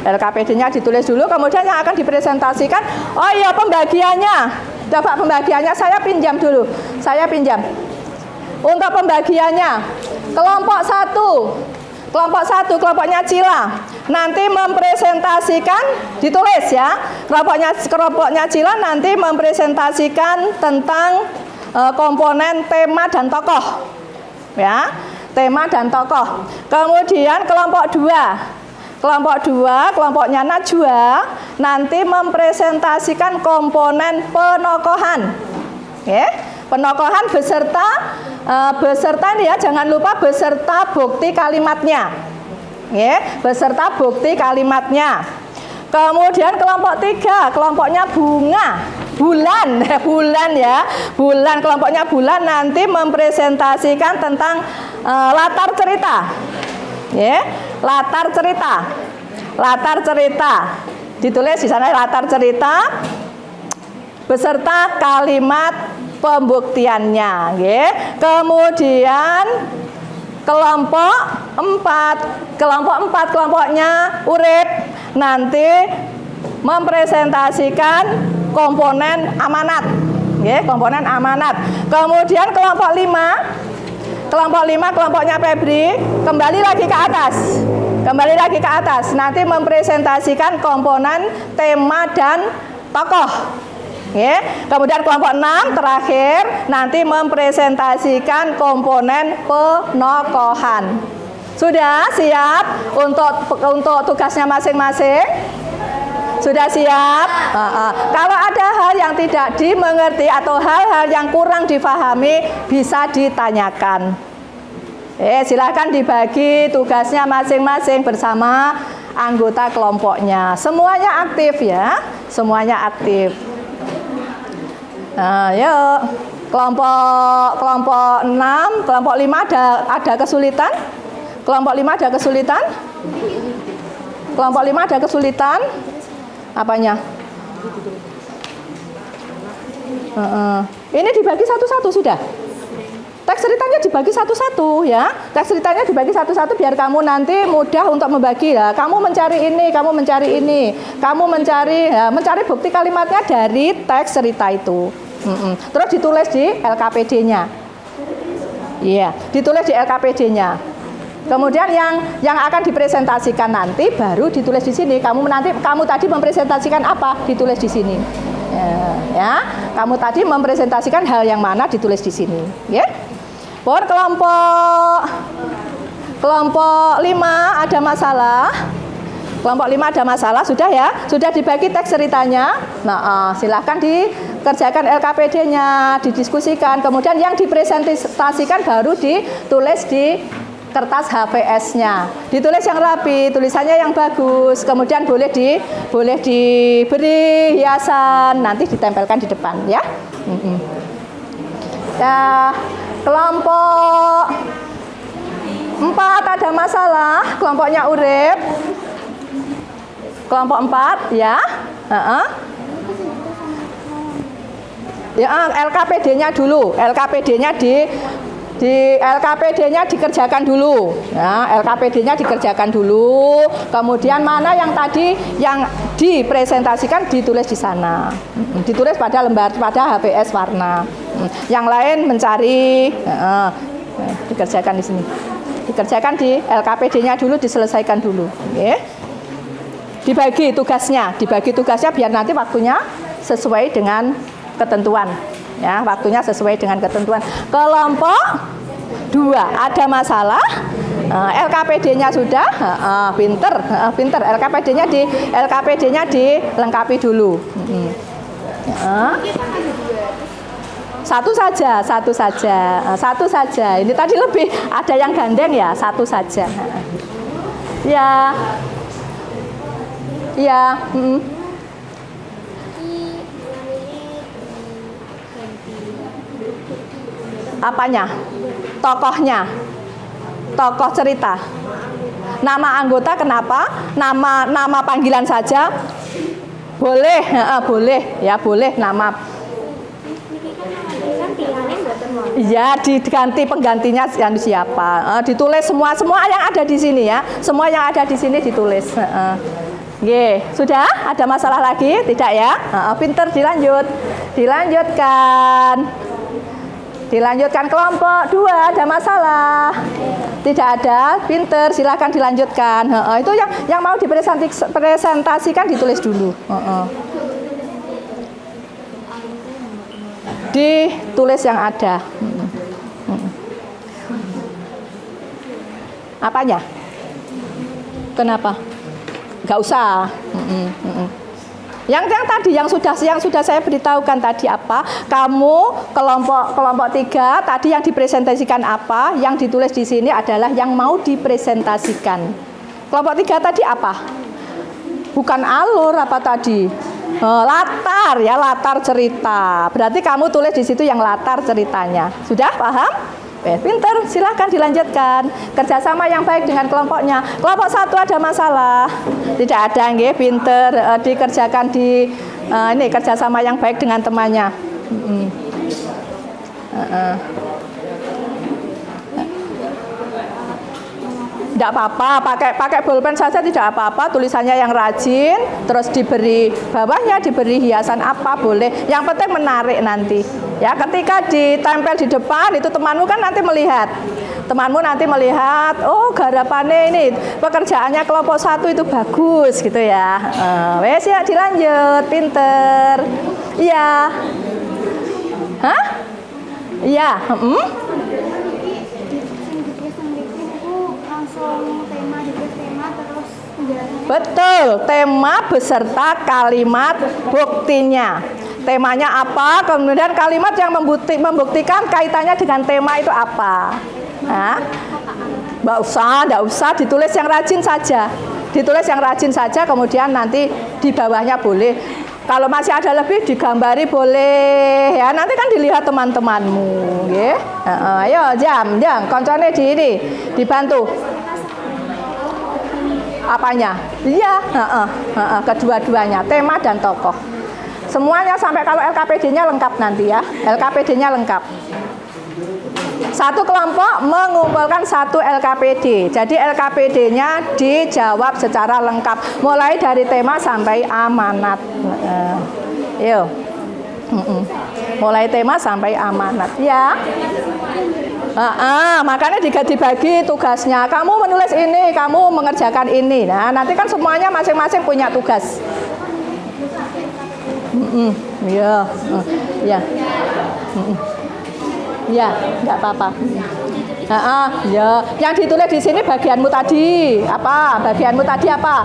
LKPD-nya ditulis dulu, kemudian yang akan dipresentasikan. Oh iya, pembagiannya. Coba pembagiannya saya pinjam dulu. Saya pinjam. Untuk pembagiannya, kelompok 1, kelompoknya Cila nanti mempresentasikan, ditulis ya. Kelompoknya Cila nanti mempresentasikan tentang komponen tema dan tokoh. Ya, tema dan tokoh. Kemudian kelompok 2, kelompoknya Najwa nanti mempresentasikan komponen penokohan. Oke, penokohan beserta ini ya, jangan lupa beserta bukti kalimatnya. Oke, beserta bukti kalimatnya. Kemudian kelompok 3, kelompoknya Bulan, kelompoknya Bulan nanti mempresentasikan tentang latar cerita. Ya, latar cerita. Ditulis di sana latar cerita beserta kalimat pembuktiannya. Ya. Kemudian kelompok 4, kelompoknya Urip nanti mempresentasikan komponen amanat. Ya, komponen amanat. Kemudian kelompok 5, kelompoknya Febri kembali lagi ke atas. Nanti mempresentasikan komponen tema dan tokoh. Ya. Kemudian kelompok 6 terakhir nanti mempresentasikan komponen penokohan. Sudah siap untuk tugasnya masing-masing? Sudah siap? Kalau ada hal yang tidak dimengerti atau hal-hal yang kurang difahami, bisa ditanyakan. Silakan dibagi tugasnya masing-masing bersama anggota kelompoknya. Semuanya aktif ya, semuanya aktif. Nah, yuk. Kelompok 6, kelompok 5 ada kesulitan? Kelompok 5 ada kesulitan? Kelompok 5 ada kesulitan? Apanya? Ini dibagi satu-satu sudah. Teks ceritanya dibagi satu-satu ya. Teks ceritanya dibagi satu-satu biar kamu nanti mudah untuk membagi ya. Kamu mencari ini, kamu mencari bukti kalimatnya dari teks cerita itu. Terus ditulis di LKPD-nya. Iya, ditulis di LKPD-nya. Kemudian yang akan dipresentasikan nanti baru ditulis di sini. Kamu tadi mempresentasikan apa? Ditulis di sini. Ya, kamu tadi mempresentasikan hal yang mana ditulis di sini, ya. Pun kelompok 5 ada masalah. Kelompok 5 ada masalah, sudah ya? Sudah dibagi teks ceritanya. Nah, silahkan dikerjakan LKPD-nya, didiskusikan. Kemudian yang dipresentasikan baru ditulis di kertas HVS-nya. Ditulis yang rapi, tulisannya yang bagus. Kemudian boleh diberi hiasan, nanti ditempelkan di depan ya. Ya, kelompok 4 ada masalah, kelompoknya Urip. Kelompok 4 ya. Ya, LKPD-nya dulu. LKPD-nya LKPD-nya dikerjakan dulu. Ya, LKPD-nya dikerjakan dulu. Kemudian mana yang tadi yang dipresentasikan ditulis di sana. Ditulis pada lembar pada HVS warna. Yang lain mencari dikerjakan di sini. Dikerjakan di LKPD-nya dulu, diselesaikan dulu. Okay. Dibagi tugasnya biar nanti waktunya sesuai dengan ketentuan. Ya, waktunya sesuai dengan ketentuan. Kelompok 2 ada masalah, LKPD-nya sudah, pinter. LKPD-nya dilengkapi dulu. Satu saja. Ini tadi lebih ada yang gandeng ya, satu saja. Ya. Apanya? Tokohnya. Tokoh cerita. Nama anggota kenapa? Nama panggilan saja. Boleh nama. Iya, diganti penggantinya yang siapa. Ditulis semua yang ada di sini ya. Semua yang ada di sini ditulis. Sudah? Ada masalah lagi? Tidak ya? Pinter, dilanjutkan kelompok 2 ada masalah. Tidak ada, pinter, silakan dilanjutkan. Itu yang mau dipresentasikan ditulis dulu. Ditulis yang ada. Apanya? Kenapa? Gak usah. Yang tadi yang sudah saya beritahukan tadi apa? Kamu kelompok 3 tadi yang dipresentasikan apa? Yang ditulis di sini adalah yang mau dipresentasikan. Kelompok 3 tadi apa? Bukan alur apa tadi? Latar cerita. Berarti kamu tulis di situ yang latar ceritanya. Sudah paham? Pinter, silahkan dilanjutkan. Kerjasama yang baik dengan kelompoknya. Kelompok 1 ada masalah. Tidak ada, pinter. Dikerjakan ini kerjasama yang baik dengan temannya. Tidak apa-apa, pakai bolpen saja tidak apa-apa, tulisannya yang rajin, terus diberi bawahnya diberi hiasan apa boleh. Yang penting menarik nanti. Ya, ketika ditempel di depan itu temanmu kan nanti melihat. Temanmu nanti melihat, oh garapannya ini pekerjaannya kelompok 1 itu bagus gitu ya. Wes ya dilanjut, pinter. Iya. Hah? Iya, Betul, tema beserta kalimat buktinya. Temanya apa, kemudian kalimat yang membuktikan kaitannya dengan tema itu apa. Nah, nggak usah ditulis yang rajin saja. Ditulis yang rajin saja, kemudian nanti di bawahnya boleh. Kalau masih ada lebih digambari boleh ya, nanti kan dilihat teman-temanmu nggih. Ayo jam koncone dibantu. Apanya? Iya, kedua-duanya, tema dan tokoh. Semuanya sampai kalau LKPD-nya lengkap nanti ya. LKPD-nya lengkap. Satu kelompok mengumpulkan satu LKPD. Jadi LKPD-nya dijawab secara lengkap, mulai dari tema sampai amanat. Yuk. Mulai tema sampai amanat ya. Makanya dibagi tugasnya. Kamu menulis ini, kamu mengerjakan ini. Nah, nanti kan semuanya masing-masing punya tugas. Ya. Ya, enggak apa-apa. Ya, yang ditulis di sini bagianmu tadi apa? Bagianmu tadi apa?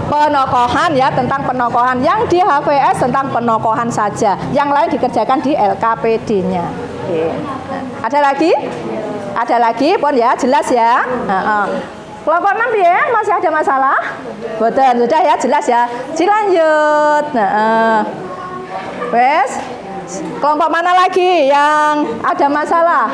Penokohan ya, tentang penokohan. Yang di HVS tentang penokohan saja. Yang lain dikerjakan di LKPD-nya. Oke. Ada lagi? Ada lagi, pun ya, jelas ya. Kelompok 6 ya, masih ada masalah? Betul, sudah ya, jelas ya. Dilanjut. Wes. Kelompok mana lagi yang ada masalah?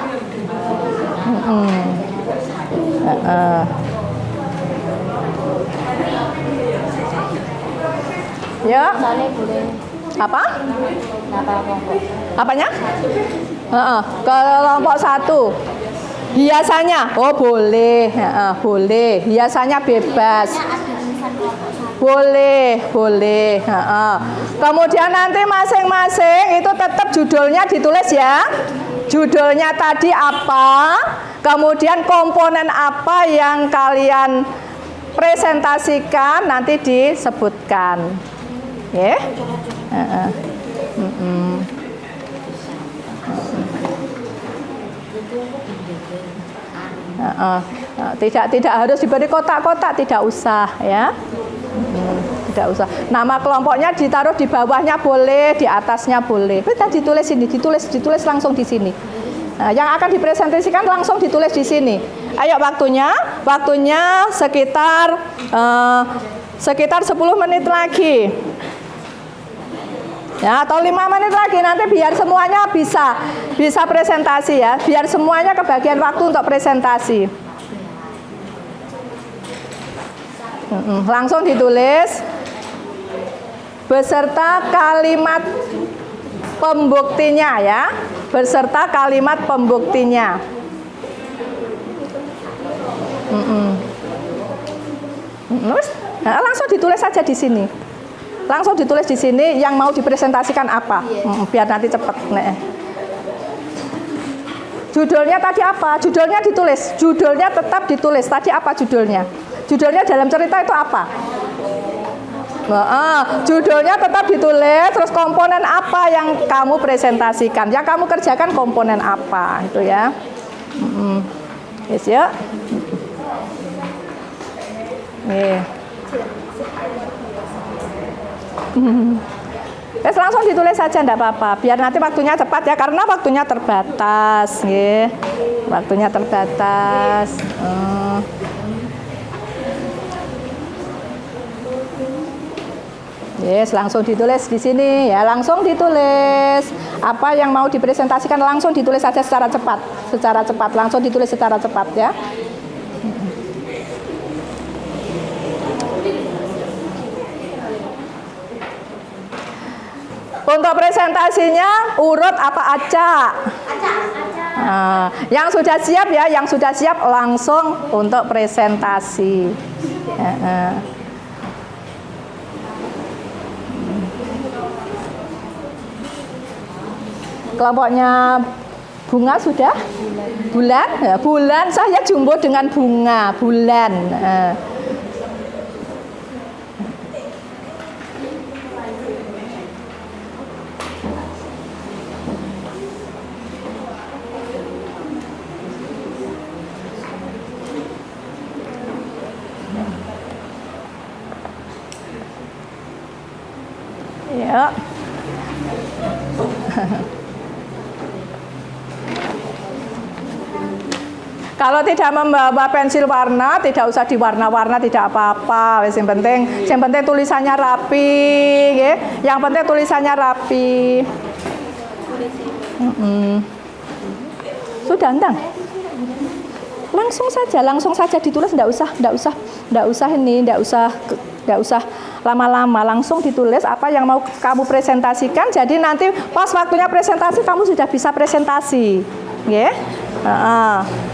Ya. Apa? Apanya? Kelompok 1. Biasanya, oh boleh, boleh. Biasanya bebas. Boleh. Kemudian nanti masing-masing itu tetap judulnya ditulis ya. Judulnya tadi apa? Kemudian komponen apa yang kalian presentasikan nanti disebutkan. Ya. Tidak harus diberi kotak-kotak, tidak usah ya. Tidak usah. Nama kelompoknya ditaruh di bawahnya boleh, di atasnya boleh. Kita ditulis ini, ditulis langsung di sini. Yang akan dipresentasikan langsung ditulis di sini. Ayo waktunya sekitar 10 menit lagi. Ya, atau 5 menit lagi nanti biar semuanya bisa presentasi ya. Biar semuanya kebagian waktu untuk presentasi. Langsung ditulis beserta kalimat pembuktinya ya. Beserta kalimat pembuktinya. Langsung ditulis saja di sini. Langsung ditulis di sini yang mau dipresentasikan apa. Biar nanti cepat. Judulnya tadi apa? Judulnya ditulis. Judulnya tetap ditulis. Tadi apa judulnya? Judulnya dalam cerita itu apa? Judulnya tetap ditulis. Terus komponen apa yang kamu presentasikan? Yang kamu kerjakan komponen apa? Itu ya. Yes ya. Terus langsung ditulis saja, enggak apa-apa. Biar nanti waktunya cepat ya, karena waktunya terbatas, nggih. Waktunya terbatas. Yes, langsung ditulis di sini ya, langsung ditulis. Apa yang mau dipresentasikan langsung ditulis saja secara cepat, langsung ditulis secara cepat ya. Untuk presentasinya urut apa acak? Yang sudah siap ya, yang sudah siap langsung untuk presentasi. Kelompoknya bunga sudah? Bulan? Ya, bulan saya jumbo dengan bunga, bulan. Ya. Kalau tidak membawa pensil warna, tidak usah diwarna-warna, tidak apa-apa. Yang penting tulisannya rapi, ya. Yang penting tulisannya rapi. Sudah, entang. Langsung saja ditulis, enggak usah lama-lama, langsung ditulis apa yang mau kamu presentasikan. Jadi nanti pas waktunya presentasi kamu sudah bisa presentasi, ya.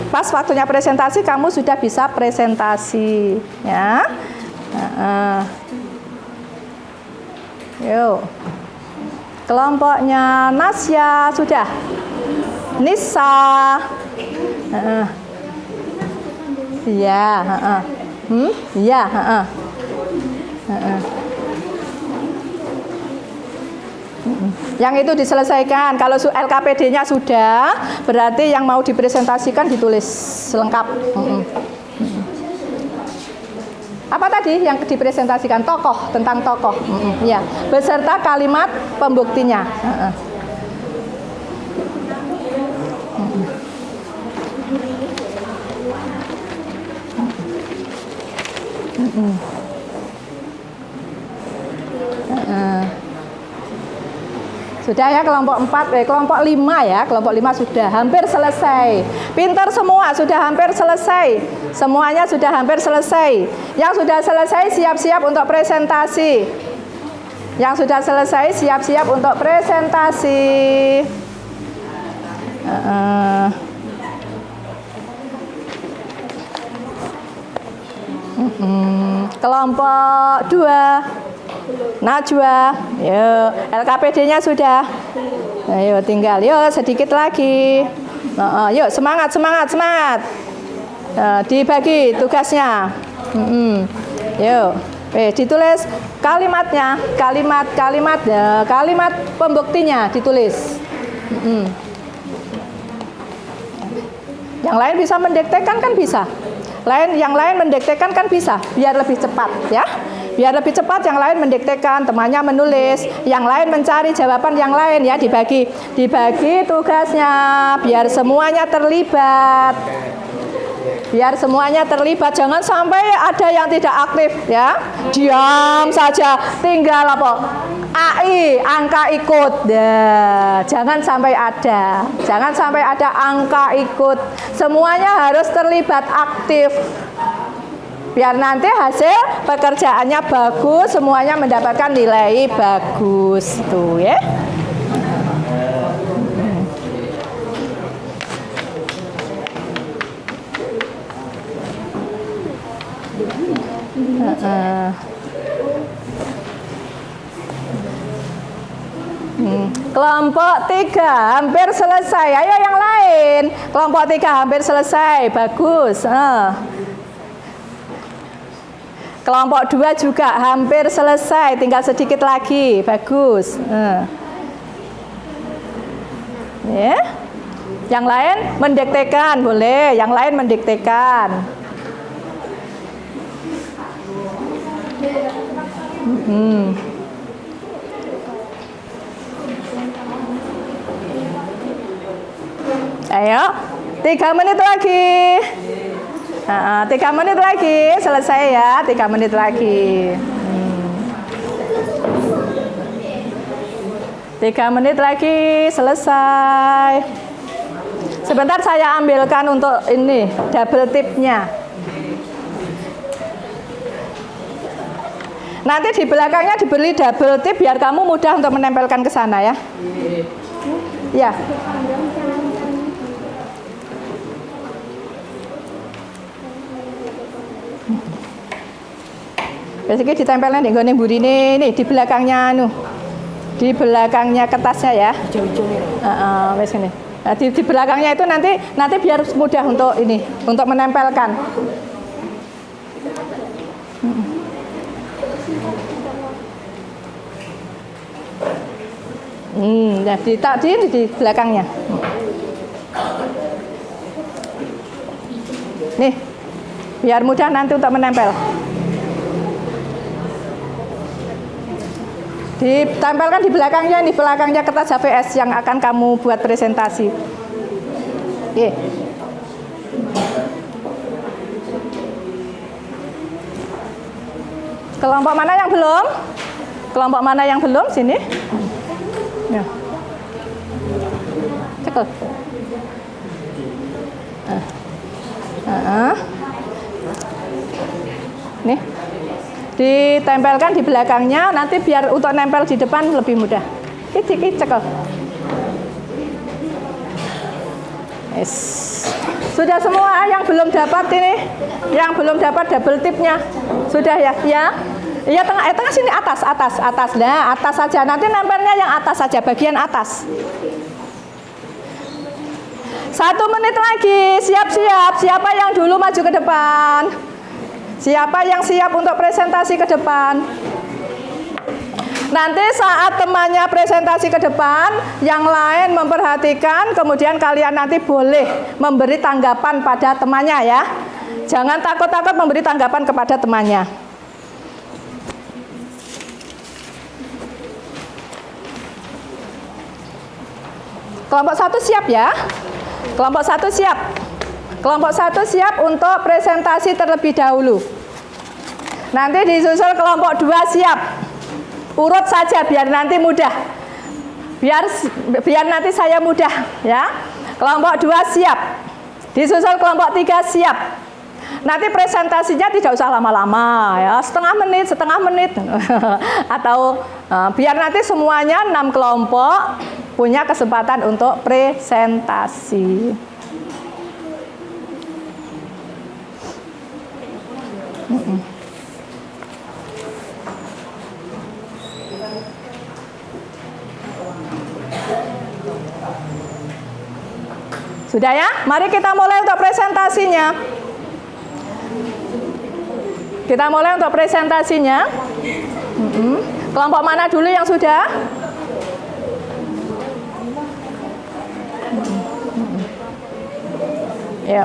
Pas waktunya presentasi kamu sudah bisa presentasi, ya. Yuk. Kelompoknya Nasya sudah. Nisa. Iya, iya, Yang itu diselesaikan. Kalau LKPD-nya sudah, berarti yang mau dipresentasikan ditulis lengkap. Apa tadi yang dipresentasikan? Tokoh, tentang tokoh. Ya, beserta kalimat pembuktinya. Sudah ya kelompok 4, kelompok 5 ya, kelompok 5 sudah hampir selesai. Pintar semua, sudah hampir selesai. Semuanya sudah hampir selesai. Yang sudah selesai siap-siap untuk presentasi. Yang sudah selesai siap-siap untuk presentasi. Kelompok 2 Najwa, yuk LKPD-nya sudah. Ayo tinggal, yuk sedikit lagi. Yuk semangat. Dibagi tugasnya. Yuk, ditulis kalimatnya, kalimat pembuktinya ditulis. Yang lain bisa mendiktekan kan bisa. Yang lain mendiktekan kan bisa, biar lebih cepat ya. Biar lebih cepat yang lain mendiktekan, temannya menulis, yang lain mencari jawaban yang lain ya, dibagi tugasnya biar semuanya terlibat. Biar semuanya terlibat, jangan sampai ada yang tidak aktif ya. Diam saja, tinggal apa? AI, angka ikut. Jangan sampai ada. Jangan sampai ada angka ikut. Semuanya harus terlibat aktif. Biar nanti hasil pekerjaannya bagus, semuanya mendapatkan nilai bagus tuh ya. Kelompok 3 hampir selesai. Ayo yang lain. Kelompok 3 hampir selesai. Bagus. Kelompok 2 juga hampir selesai, tinggal sedikit lagi. Bagus. Ya. Yang lain mendiktekan boleh, yang lain mendiktekan. Ayo, 3 menit lagi. 3 menit lagi selesai ya, 3 menit lagi. 3 menit lagi selesai. Sebentar saya ambilkan untuk ini double tipnya. Nanti di belakangnya diberi double tip biar kamu mudah untuk menempelkan ke sana ya. Ya. Biasanya ditempelnya di gone burine nih di belakangnya di belakangnya kertasnya ya. Wes ini. Nah, di belakangnya itu nanti biar mudah untuk ini, untuk menempelkan. Jadi tadi di belakangnya. Nih, biar mudah nanti untuk menempel. Ditempelkan di belakangnya, di belakangnya kertas HVS yang akan kamu buat presentasi. Oke. Kelompok mana yang belum? Kelompok mana yang belum? Sini. Ya. Cekel. Nih. Ditempelkan di belakangnya, nanti biar untuk nempel di depan lebih mudah. Iki cekel. Yes. Sudah semua yang belum dapat ini, yang belum dapat double tipnya. Sudah ya? Ya. Iya tengah sini atas. Nah, atas saja. Nanti nempelnya yang atas saja, bagian atas. 1 menit lagi, siap-siap. Siapa yang dulu maju ke depan? Siapa yang siap untuk presentasi ke depan? Nanti saat temannya presentasi ke depan, yang lain memperhatikan, kemudian kalian nanti boleh memberi tanggapan pada temannya ya. Jangan takut-takut memberi tanggapan kepada temannya. Kelompok 1 siap ya? Kelompok 1 siap. Kelompok 1 siap untuk presentasi terlebih dahulu. Nanti disusul kelompok 2 siap. Urut saja biar nanti mudah. Biar nanti saya mudah ya. Kelompok 2 siap. Disusul kelompok 3 siap. Nanti presentasinya tidak usah lama-lama ya, setengah menit atau biar nanti semuanya 6 kelompok punya kesempatan untuk presentasi. Sudah ya? Mari kita mulai untuk presentasinya. Kita mulai untuk presentasinya. Kelompok mana dulu yang sudah? Ya.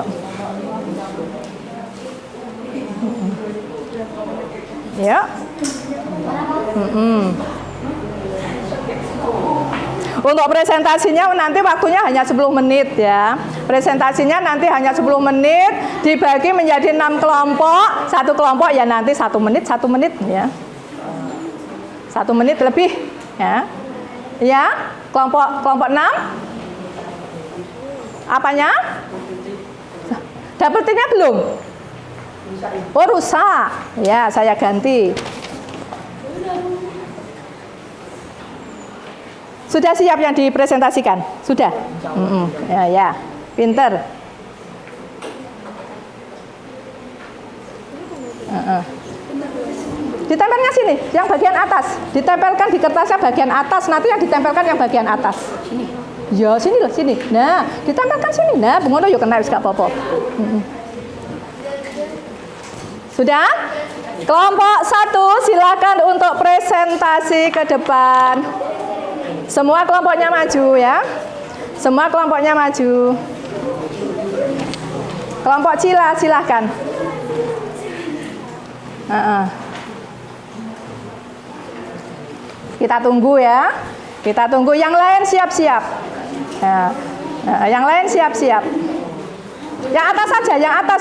Ya. Untuk presentasinya nanti waktunya hanya 10 menit ya. Presentasinya nanti hanya 10 menit, dibagi menjadi 6 kelompok. Satu kelompok ya nanti 1 menit ya. 1 menit lebih ya. Ya, kelompok 6. Apanya? Double T-nya belum? Oh, rusak. Ya, saya ganti. Sudah siap yang dipresentasikan? Sudah? Ya, pinter. Ditempelnya sini, yang bagian atas. Ditempelkan di kertasnya bagian atas, nanti yang ditempelkan yang bagian atas. Ya, sini loh, sini. Nah, ditempelkan sini. Nah, bungono yuk kena wis gak apa-apa. Sudah? Kelompok 1 silakan untuk presentasi ke depan. Semua kelompoknya maju ya. Semua kelompoknya maju. Kelompok Cila silahkan. Kita tunggu ya. Kita tunggu yang lain siap-siap. Yang lain siap-siap. Yang atas saja, yang atas.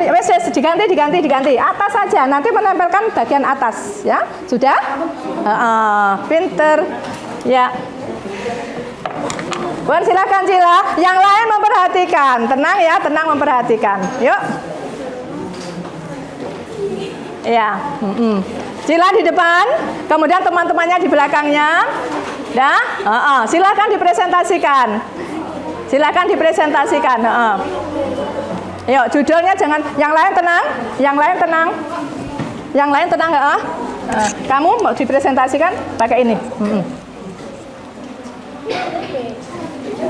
Wes diganti. Atas saja, nanti menempelkan bagian atas, ya. Sudah? Pinter. Ya. Bun, silakan Cila. Yang lain memperhatikan. Tenang ya, tenang memperhatikan. Yuk. Ya. Cila di depan, kemudian teman-temannya di belakangnya. Dah? Silakan dipresentasikan. Silakan dipresentasikan. Yuk, judulnya jangan, yang lain tenang, yang lain tenang. Kamu mau dipresentasikan pakai ini.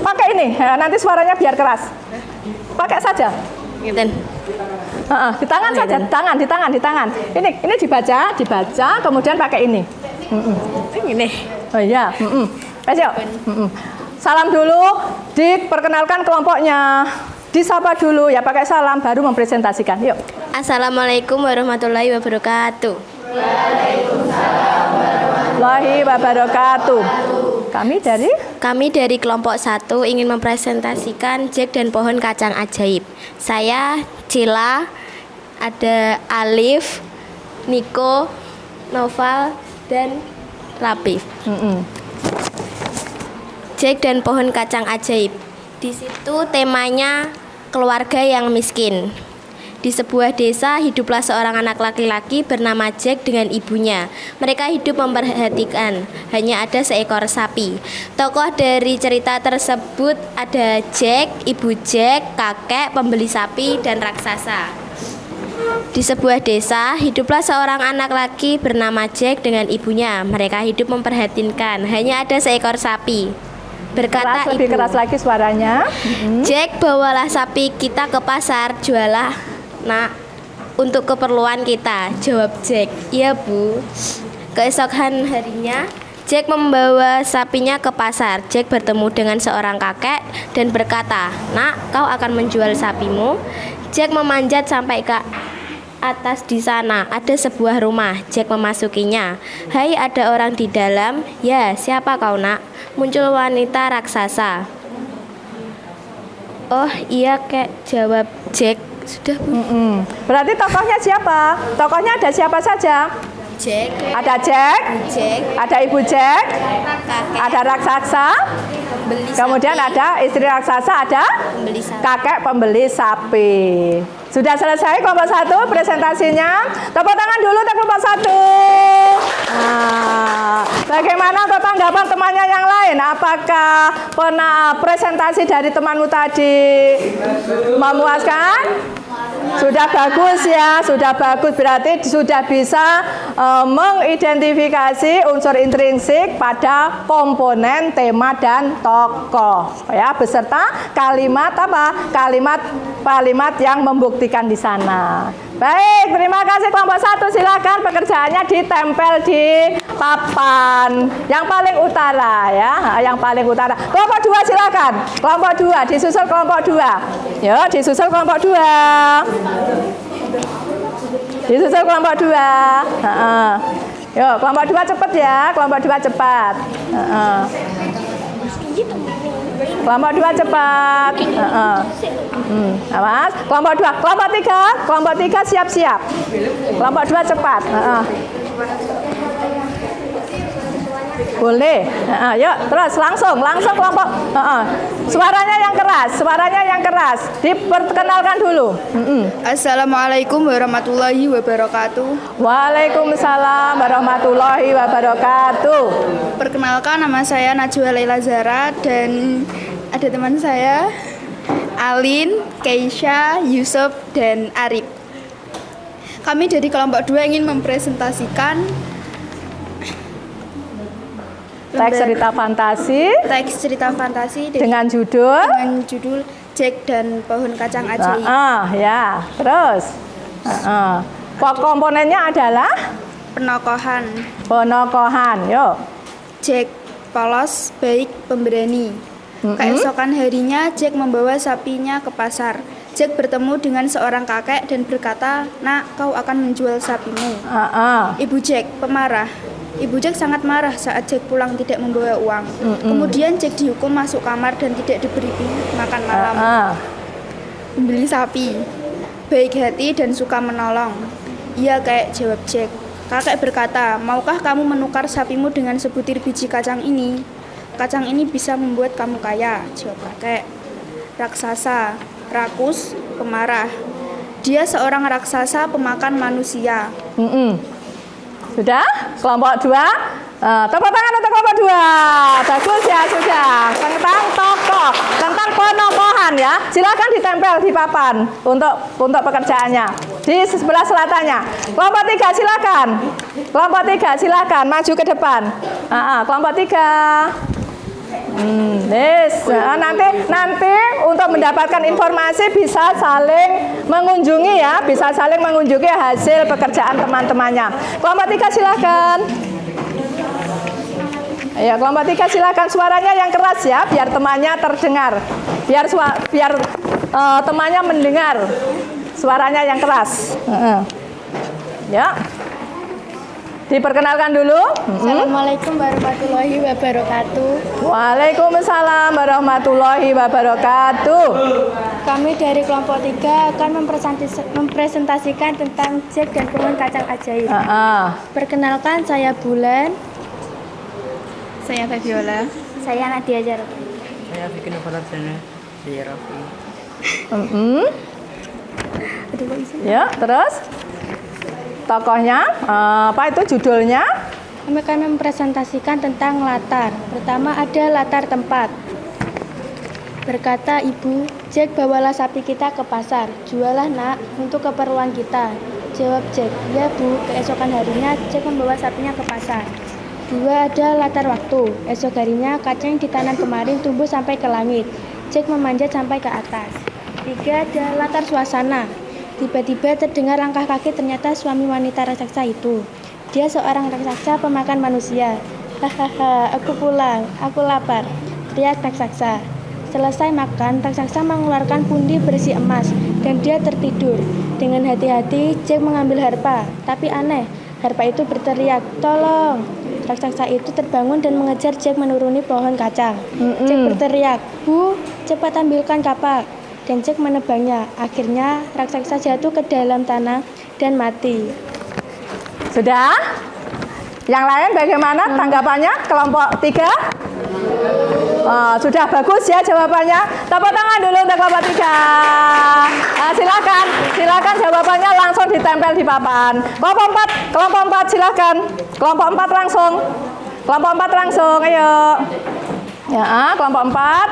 Pakai ini, nanti suaranya biar keras. Pakai saja. Di tangan saja, di tangan. Ini dibaca, kemudian pakai ini. Ini. Oh iya. Yuk. Salam dulu, diperkenalkan kelompoknya. Disapa dulu ya, pakai salam baru mempresentasikan. Yuk. Assalamualaikum warahmatullahi wabarakatuh. Waalaikumsalam warahmatullahi wabarakatuh. Kami dari kelompok 1 ingin mempresentasikan Jack dan pohon kacang ajaib. Saya Cila, ada Alif, Niko, Noval, dan Rapif. Jack dan pohon kacang ajaib. Di situ temanya keluarga yang miskin. Di sebuah desa hiduplah seorang anak laki-laki bernama Jack dengan ibunya. Mereka hidup memperhatikan, hanya ada seekor sapi. Tokoh dari cerita tersebut ada Jack, ibu Jack, kakek, pembeli sapi, dan raksasa. Di sebuah desa hiduplah seorang anak laki bernama Jack dengan ibunya. Mereka hidup memperhatikan, hanya ada seekor sapi. Berkata lebih keras lagi suaranya. Jack, bawalah sapi kita ke pasar, jualah nak. untuk keperluan kita. Jawab Jack. Iya, Bu. Keesokan harinya, Jack membawa sapinya ke pasar. Jack bertemu dengan seorang kakek dan berkata, "Nak, kau akan menjual sapimu?" Jack memanjat sampai ke atas. Di sana ada sebuah rumah. Jack memasukinya. "Hai, ada orang di dalam." "Ya, siapa kau, Nak?" Muncul wanita raksasa. "Oh iya, Kek," jawab Jack. Sudah, Bu. Berarti tokohnya siapa? Tokohnya ada siapa saja? Jack, Ada Jack, Jack, ada Ibu Jack, kakek, ada raksasa, beli kemudian sapi, ada istri raksasa, ada beli sapi. kakek pembeli sapi. Sudah selesai kelompok 1 presentasinya. Tepuk tangan dulu untuk kelompok 1. Nah, bagaimana tanggapan temannya yang lain? Apakah presentasi dari temanmu tadi memuaskan? Sudah bagus ya, sudah bagus, berarti sudah bisa mengidentifikasi unsur intrinsik pada komponen, tema, dan tokoh ya, beserta kalimat apa? Kalimat yang membuktikan di sana. Baik, terima kasih kelompok 1. Silakan pekerjaannya ditempel di papan yang paling utara ya, yang paling utara. Kelompok 2 silakan. Kelompok 2 disusul kelompok 2. Yuk, disusul kelompok 2. Disusul kelompok 2. Yuk, kelompok 2 cepat ya. Kelompok 2 cepat. Kelompok 2 cepat. Awas. Kelompok 2. Kelompok 3. Kelompok 3 siap-siap. Kelompok 2 cepat. Boleh. Yuk, terus langsung kelompok. Suaranya yang keras. Diperkenalkan dulu. Assalamualaikum warahmatullahi wabarakatuh. Waalaikumsalam warahmatullahi wabarakatuh. Perkenalkan, nama saya Najwa Laila Zara dan ada teman saya Alin, Keisha, Yusuf, dan Arif. Kami dari kelompok 2 ingin mempresentasikan Teks cerita fantasi dengan judul Jack dan Pohon Kacang Ajaib. Ya, terus komponennya adalah penokohan. Yuk. Jack polos, baik, pemberani. Keesokan harinya Jack membawa sapinya ke pasar. Jack bertemu dengan seorang kakek dan berkata, "Nak, kau akan menjual sapimu." Ibu Jack pemarah. Ibu Jack sangat marah saat Jack pulang tidak membawa uang. Kemudian Jack dihukum masuk kamar dan tidak diberi makan malam. Membeli sapi, baik hati dan suka menolong. "Iya, Kek," jawab Jack. Kakek berkata, "Maukah kamu menukar sapimu dengan sebutir biji kacang ini? Kacang ini bisa membuat kamu kaya," jawab kakek. Raksasa, rakus, pemarah. Dia seorang raksasa pemakan manusia. Sudah? Kelompok 2. Tepuk tangan untuk kelompok 2. Bagus ya, sudah. Tentang tokoh, tentang penokohan ya. Silakan ditempel di papan untuk pekerjaannya. Di sebelah selatannya. Kelompok 3 silakan. Kelompok 3 silakan maju ke depan. Kelompok 3. Nanti untuk mendapatkan informasi bisa saling mengunjungi ya, hasil pekerjaan teman-temannya. Kelompok 3 silakan. Ya, kelompok 3 silakan, suaranya yang keras ya, biar temannya terdengar. Biar temannya mendengar. Suaranya yang keras. Ya. Diperkenalkan dulu. Assalamualaikum warahmatullahi wabarakatuh. Waalaikumsalam warahmatullahi wabarakatuh. Kami dari kelompok 3 akan mempresentasikan tentang Jack dan Pohon Kacang Ajaib. Perkenalkan, saya Bulan. Saya Fabiola. Saya Nadia Jarot. Saya bikin Faradana. Saya Raffi. Ya, terus tokohnya, apa itu judulnya? Kami akan mempresentasikan tentang latar. Pertama ada latar tempat. Berkata ibu, "Jack, bawalah sapi kita ke pasar. Jualah, Nak, untuk keperluan kita." Jawab Jack, "Ya, Bu." Keesokan harinya Jack membawa sapinya ke pasar. 2 ada latar waktu. Esok harinya kacang yang ditanam kemarin tumbuh sampai ke langit. Jack memanjat sampai ke atas. 3 ada latar suasana. Tiba-tiba terdengar langkah kaki, ternyata suami wanita raksasa itu. Dia seorang raksasa pemakan manusia. Hahaha, aku pulang, aku lapar, teriak raksasa. Selesai makan, raksasa mengeluarkan pundi berisi emas dan dia tertidur. Dengan hati-hati, Jack mengambil harpa. Tapi aneh, harpa itu berteriak, "Tolong!" Raksasa itu terbangun dan mengejar Jack menuruni pohon kacang. Jack berteriak, "Bu, cepat ambilkan kapak." Dan Jack menebangnya. Akhirnya, raksasa jatuh ke dalam tanah dan mati. Sudah? Yang lain bagaimana tanggapannya? Kelompok 3? Sudah bagus ya jawabannya. Tepuk tangan dulu untuk kelompok 3. Silakan jawabannya langsung ditempel di papan. Kelompok 4 silakan. Kelompok 4 langsung. Ayo. Ya, kelompok 4.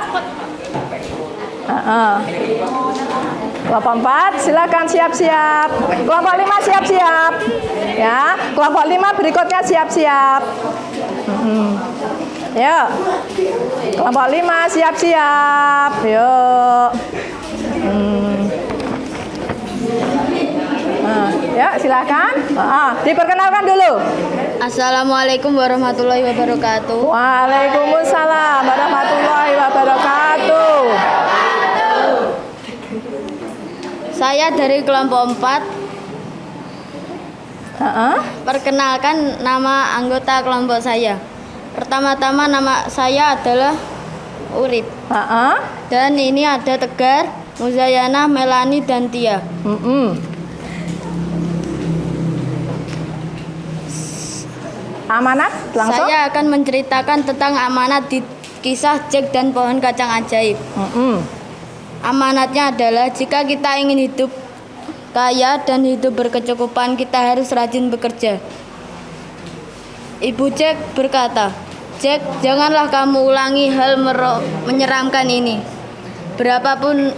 Kelompok 4 silakan siap-siap. Kelompok 5 siap-siap. Ya, kelompok 5 berikutnya siap-siap. Yuk. Kelompok 5 siap-siap. Yuk. Ya, silakan. Diperkenalkan dulu. Assalamualaikum warahmatullahi wabarakatuh. Waalaikumsalam warahmatullahi wabarakatuh. Saya dari kelompok 4. Perkenalkan nama anggota kelompok saya. Pertama-tama nama saya adalah Urip. Dan ini ada Tegar, Muzayana, Melani, dan Tia. Amanat langsung. Saya akan menceritakan tentang amanat di kisah Jack dan pohon kacang ajaib. Amanatnya adalah jika kita ingin hidup kaya dan hidup berkecukupan, kita harus rajin bekerja. Ibu Jack berkata, "Jack, janganlah kamu ulangi hal menyeramkan ini. Berapapun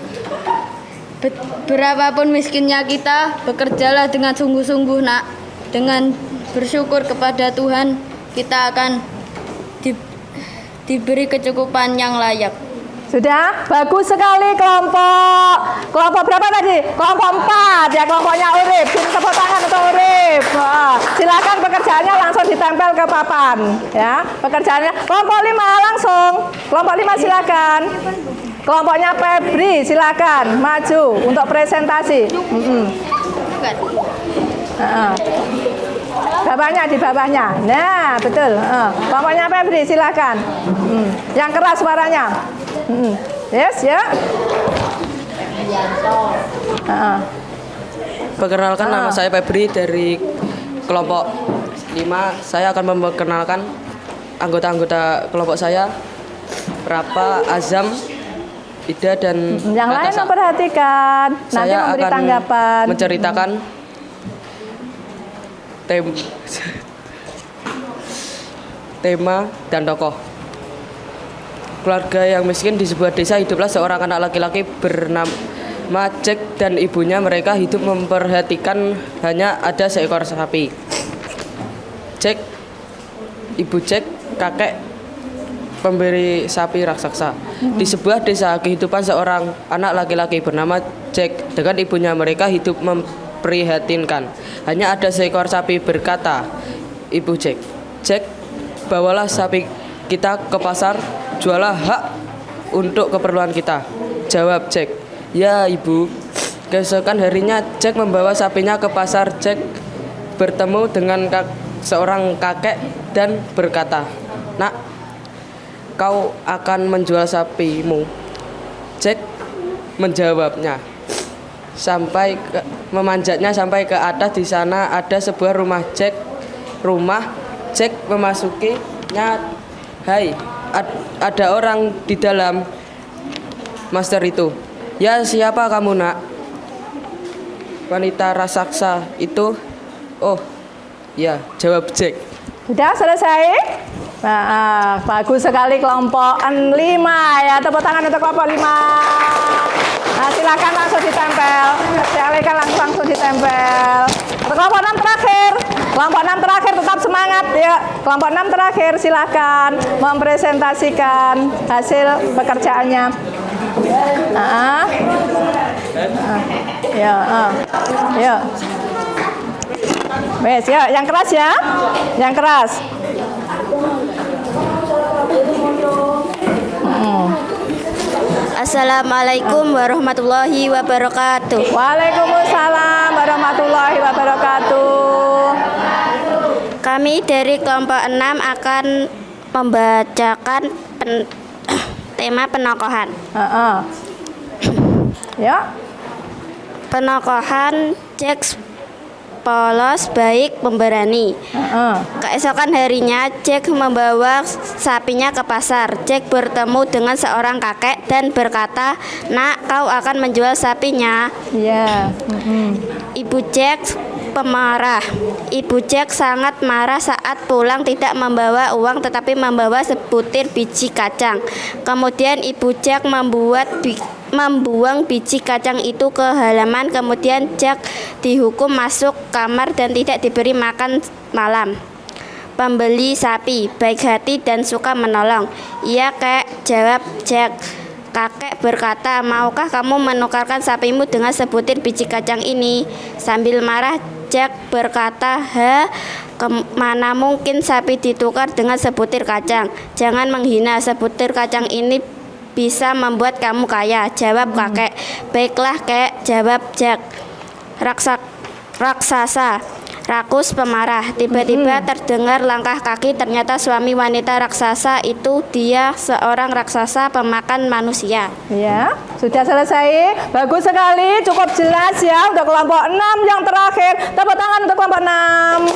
miskinnya kita, bekerjalah dengan sungguh-sungguh, nak. Dengan bersyukur kepada Tuhan, kita akan diberi kecukupan yang layak." Sudah, bagus sekali kelompok berapa tadi? Kelompok 4 ya, kelompoknya Urip. Tepuk tangan untuk Urip. Silakan pekerjaannya langsung ditempel ke papan ya. Pekerjaannya kelompok 5 langsung. Kelompok 5 silakan. Kelompoknya Febri silakan maju untuk presentasi. Di bawahnya. Nah, betul. Kelompoknya Febri silakan. Yang keras suaranya. Yes, ya. Perkenalkan, nama saya Febri dari kelompok 5. Saya akan memperkenalkan anggota-anggota kelompok saya, Rapa, Azam, Ida, dan yang lain memperhatikan. Nanti saya memberi akan tanggapan. menceritakan tema dan tokoh. Keluarga yang miskin di sebuah desa, hiduplah seorang anak laki-laki bernama Jack dan ibunya. Mereka hidup memperhatikan hanya ada seekor sapi. Ibu Jack, kakek pemberi sapi raksasa. Di sebuah desa, kehidupan seorang anak laki-laki bernama Jack dengan ibunya. Mereka hidup memprihatinkan. Hanya ada seekor sapi. Berkata ibu Jack, "Jack, bawalah sapi kita ke pasar, jualah hak untuk keperluan kita." Jawab Jack, "Ya ibu." Keesokan harinya Jack membawa sapinya ke pasar. Jack bertemu dengan seorang kakek dan berkata, "Nak, kau akan menjual sapimu?" Jack menjawabnya, memanjatnya sampai ke atas. Di sana ada sebuah rumah. Jack memasukinya. "Hai, ada orang di dalam, master itu." "Ya, siapa kamu, nak?" "Wanita raksasa itu." "Oh, ya," jawab Jack. Sudah selesai? Nah, bagus sekali kelompok 5 ya. Tepuk tangan untuk kelompok 5. Nah, silakan langsung ditempel. Silakan langsung ditempel. Kelompok 6 terakhir. Kelompok 6 terakhir tetap semangat ya. Kelompok 6 terakhir silakan mempresentasikan hasil pekerjaannya. Ya. Wes, ya, yang keras ya. Yang keras. Assalamualaikum warahmatullahi wabarakatuh. Waalaikumsalam warahmatullahi wabarakatuh. Kami dari kelompok 6 akan membacakan tema penokohan. Ya. Penokohan Jack polos, baik, pemberani. Keesokan harinya Jack membawa sapinya ke pasar. Jack bertemu dengan seorang kakek dan berkata, "Nak, kau akan menjual sapinya?" Iya. Ibu Jack pemarah. Ibu Jack sangat marah saat pulang tidak membawa uang tetapi membawa sebutir biji kacang. Kemudian Ibu Jack membuang biji kacang itu ke halaman. Kemudian Jack dihukum masuk kamar dan tidak diberi makan malam. Pembeli sapi baik hati dan suka menolong. "Iya, Kek," jawab Jack. Kakek berkata, "Maukah kamu menukarkan sapimu dengan sebutir biji kacang ini?" Sambil marah Jack berkata, "Mana mungkin sapi ditukar dengan sebutir kacang? Jangan menghina, sebutir kacang ini bisa membuat kamu kaya," jawab kakek. "Baiklah, Kek," jawab Jack. Raksasa rakus pemarah. Tiba-tiba terdengar langkah kaki. Ternyata suami wanita raksasa itu dia seorang raksasa pemakan manusia. Ya, sudah selesai. Bagus sekali, cukup jelas ya. Untuk kelompok 6 yang terakhir. Tepuk tangan untuk kelompok 6.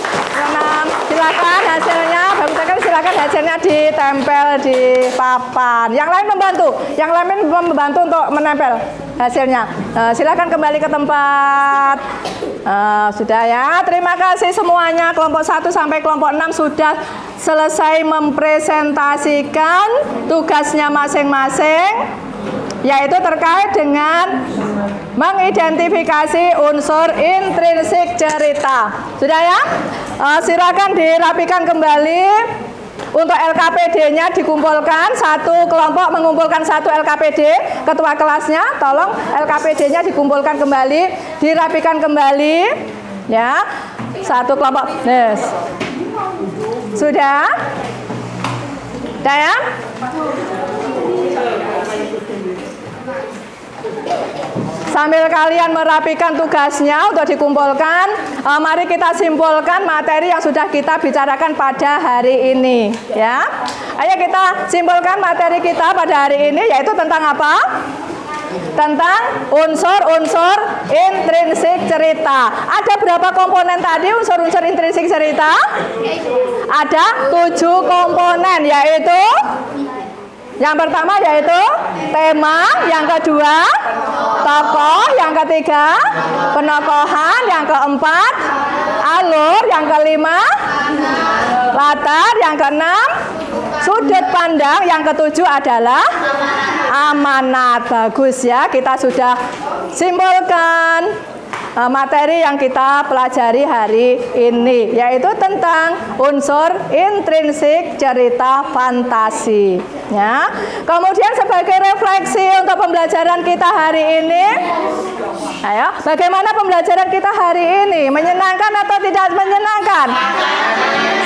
Silakan hasilnya. Bagus sekali, silakan hasilnya ditempel di papan. Yang lain membantu. Yang lain membantu untuk menempel hasilnya. Silakan kembali ke tempat. Sudah ya. Terima kasih semuanya. Kelompok 1 sampai kelompok 6 sudah selesai mempresentasikan tugasnya masing-masing, yaitu terkait dengan mengidentifikasi unsur intrinsik cerita. Sudah ya? Silakan dirapikan kembali. Untuk LKPD-nya dikumpulkan, satu kelompok mengumpulkan satu LKPD, ketua kelasnya tolong LKPD-nya dikumpulkan kembali, dirapikan kembali, ya, satu kelompok. Yes. Sudah? Sudah ya? Sambil kalian merapikan tugasnya untuk dikumpulkan, mari kita simpulkan materi yang sudah kita bicarakan pada hari ini, ya. Ayo kita simpulkan materi kita pada hari ini, yaitu tentang apa? Tentang unsur-unsur intrinsik cerita. Ada berapa komponen tadi unsur-unsur intrinsik cerita? Ada 7 komponen, yaitu yang pertama yaitu tema, yang kedua tokoh, yang ketiga penokohan, yang keempat alur, yang kelima latar, yang keenam sudut pandang, yang ketujuh adalah amanat. Bagus ya, kita sudah simpulkan materi yang kita pelajari hari ini, yaitu tentang unsur intrinsik cerita fantasi, ya. Kemudian sebagai refleksi untuk pembelajaran kita hari ini, ayo, bagaimana pembelajaran kita hari ini? Menyenangkan atau tidak menyenangkan?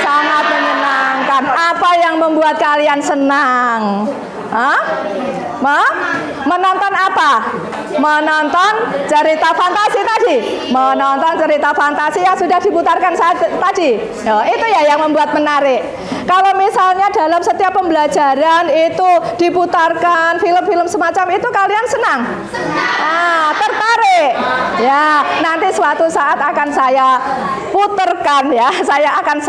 Sangat menyenangkan. Apa yang membuat kalian senang? Menonton apa? Menonton cerita fantasi tadi. Menonton cerita fantasi yang sudah diputarkan tadi. Itu ya yang membuat menarik. Kalau misalnya dalam setiap pembelajaran itu diputarkan film-film semacam itu, kalian senang? Tertarik? Ya, nanti suatu saat akan saya putarkan ya. Saya akan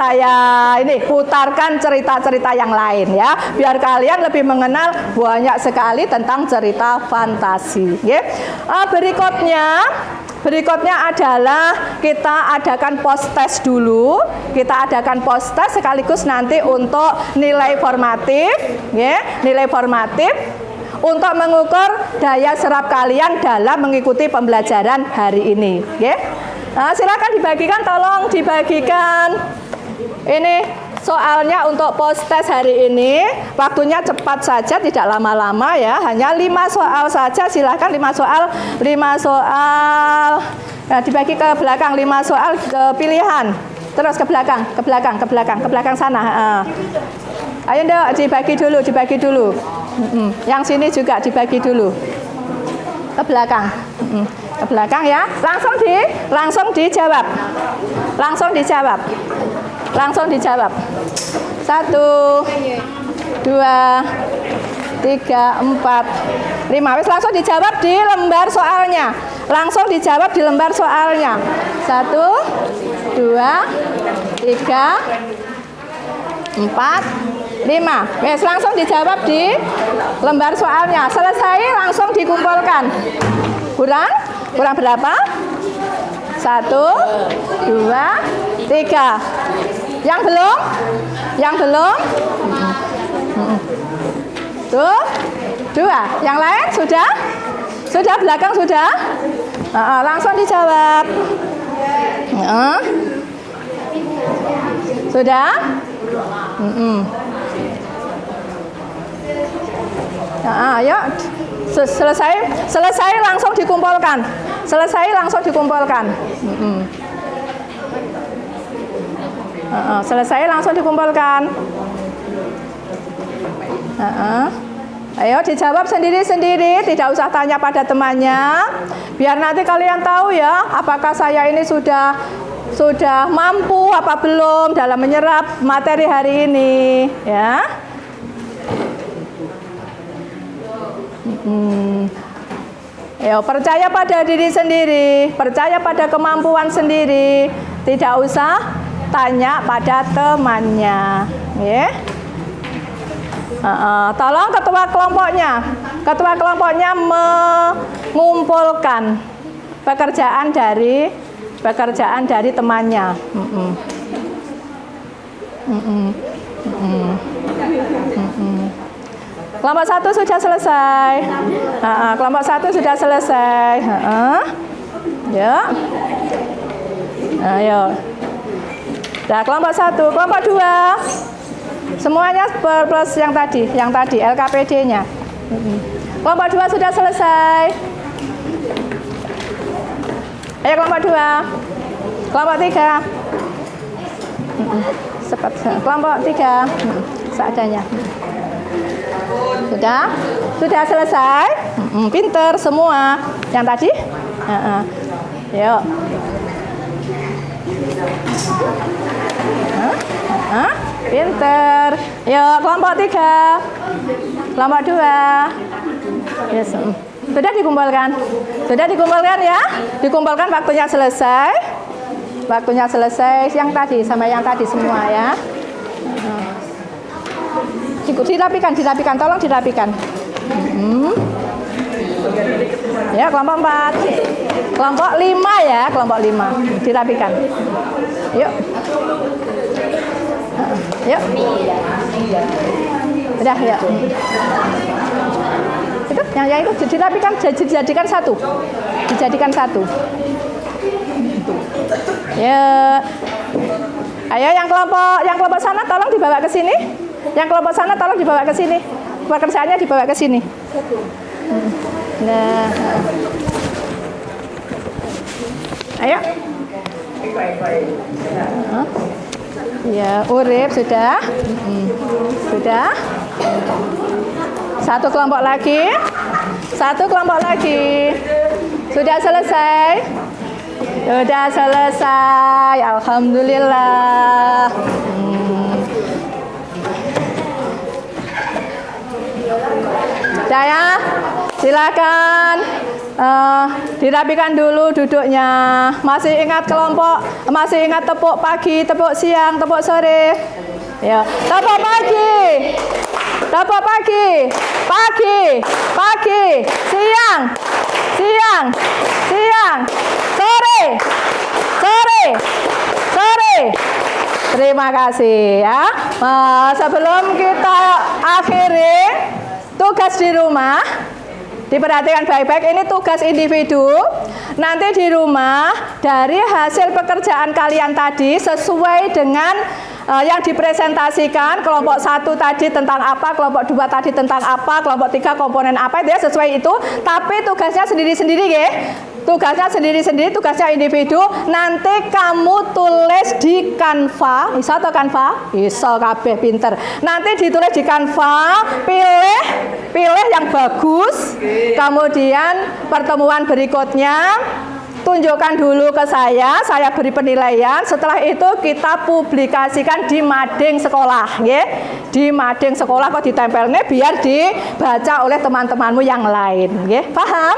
putarkan cerita-cerita yang lain ya, biar kalian lebih mengenal banyak sekali tentang cerita fantasi. Ya. Berikutnya adalah kita adakan post test dulu. Kita adakan post test sekaligus nanti untuk nilai formatif, ya, nilai formatif untuk mengukur daya serap kalian dalam mengikuti pembelajaran hari ini. Ya. Silakan dibagikan, tolong dibagikan. Ini soalnya untuk post test hari ini waktunya cepat saja, tidak lama-lama ya. Hanya 5 soal saja, silahkan 5 soal ya, dibagi ke belakang, 5 soal ke pilihan. Terus ke belakang sana. Ayo Ndok, dibagi dulu. Yang sini juga dibagi dulu. Ke belakang. Ke belakang ya. Langsung dijawab. 1, 2, 3, 4, 5. Wis langsung dijawab di lembar soalnya. 1, 2, 3, 4, 5. Wes langsung dijawab di lembar soalnya. Selesai langsung dikumpulkan. Kurang berapa? 1, 2, 3. Yang belum? Tuh, 2. Yang lain sudah? Belakang sudah? Langsung dijawab. Sudah? Ayo, selesai langsung dikumpulkan. Selesai langsung dikumpulkan. Ayo dijawab sendiri-sendiri, tidak usah tanya pada temannya. Biar nanti kalian tahu ya, apakah saya ini sudah mampu apa belum dalam menyerap materi hari ini, ya. Ayo, percaya pada diri sendiri, percaya pada kemampuan sendiri, tidak usah tanya pada temannya, ya. Tolong ketua kelompoknya mengumpulkan pekerjaan dari temannya. Kelompok 1 sudah selesai. Kelompok 1 sudah selesai. Ya. Ayo. Nah, kelompok 1, kelompok 2. Semuanya plus yang tadi LKPD-nya. Kelompok 2 sudah selesai. Ayo kelompok 2. Kelompok 3. Cepat. Kelompok 3. Seadanya. Sudah selesai. Pinter semua. Yang tadi? Yuk. Pinter. Yuk, kelompok 3. Kelompok 2. Yes. Sudah dikumpulkan? Sudah dikumpulkan ya? Dikumpulkan, waktunya selesai. Waktunya selesai yang tadi sama yang tadi semua ya. Dirapikan, tolong dirapikan. Ya, kelompok 4. Kelompok 5 ya, kelompok 5. Dirapikan. Yuk. Yuk. Udah, ya. Itu yang itu dirapikan, dijadikan satu. Dijadikan satu. Ya. Ayo yang kelompok sana tolong dibawa ke sini. Yang kelompok sana tolong dibawa ke sini. Pekerjaannya dibawa ke sini. Nah. Ayo. Ya, urip sudah. Sudah. Satu kelompok lagi. Sudah selesai. Sudah selesai. Alhamdulillah. Sudah ya. Silakan dirapikan dulu duduknya. Masih ingat kelompok? Masih ingat tepuk pagi, tepuk siang, tepuk sore? Ya, tepuk pagi. Tepuk pagi. Pagi, siang. Sore. Terima kasih ya. Sebelum kita akhiri tugas di rumah, diperhatikan baik-baik, ini tugas individu. Nanti di rumah dari hasil pekerjaan kalian tadi sesuai dengan Yang dipresentasikan kelompok 1 tadi tentang apa, kelompok 2 tadi tentang apa, kelompok 3 komponen apa, itu ya sesuai itu. Tapi tugasnya sendiri-sendiri ya. Tugasnya sendiri-sendiri, tugasnya individu. Nanti kamu tulis di Canva. Bisa atau Canva? Bisa, kabeh pinter. Nanti ditulis di Canva, pilih yang bagus. Kemudian pertemuan berikutnya tunjukkan dulu ke saya beri penilaian. Setelah itu kita publikasikan di mading sekolah, ya. Di mading sekolah kok ditempelnya biar dibaca oleh teman-temanmu yang lain, ya. Paham?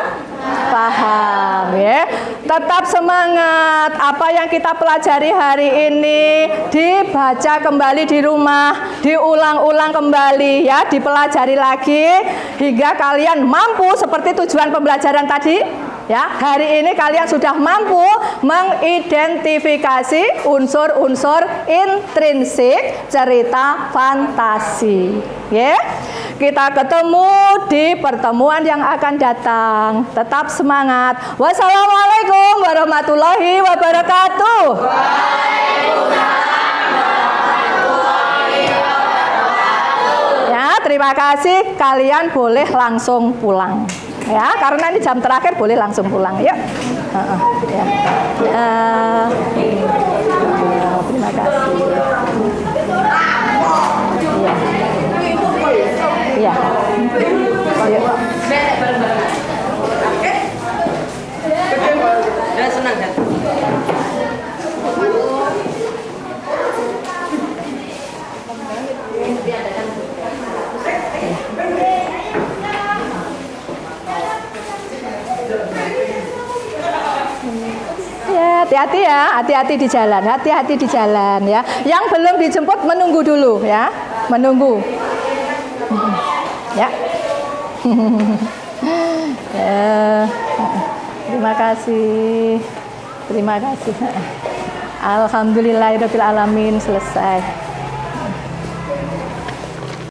Paham, ya. Tetap semangat. Apa yang kita pelajari hari ini dibaca kembali di rumah, diulang-ulang kembali, ya, dipelajari lagi hingga kalian mampu seperti tujuan pembelajaran tadi. Ya, hari ini kalian sudah mampu mengidentifikasi unsur-unsur intrinsik cerita fantasi. Ya. Kita ketemu di pertemuan yang akan datang. Tetap semangat. Wassalamualaikum warahmatullahi wabarakatuh. Ya, terima kasih. Kalian boleh langsung pulang. Ya, karena ini jam terakhir boleh langsung pulang. Yuk. Ya. Terima kasih. Ya. Ya. Hati-hati ya, hati-hati di jalan ya. Yang belum dijemput menunggu dulu ya, menunggu. Ya. Terima kasih. Alhamdulillahirabbil alamin, selesai.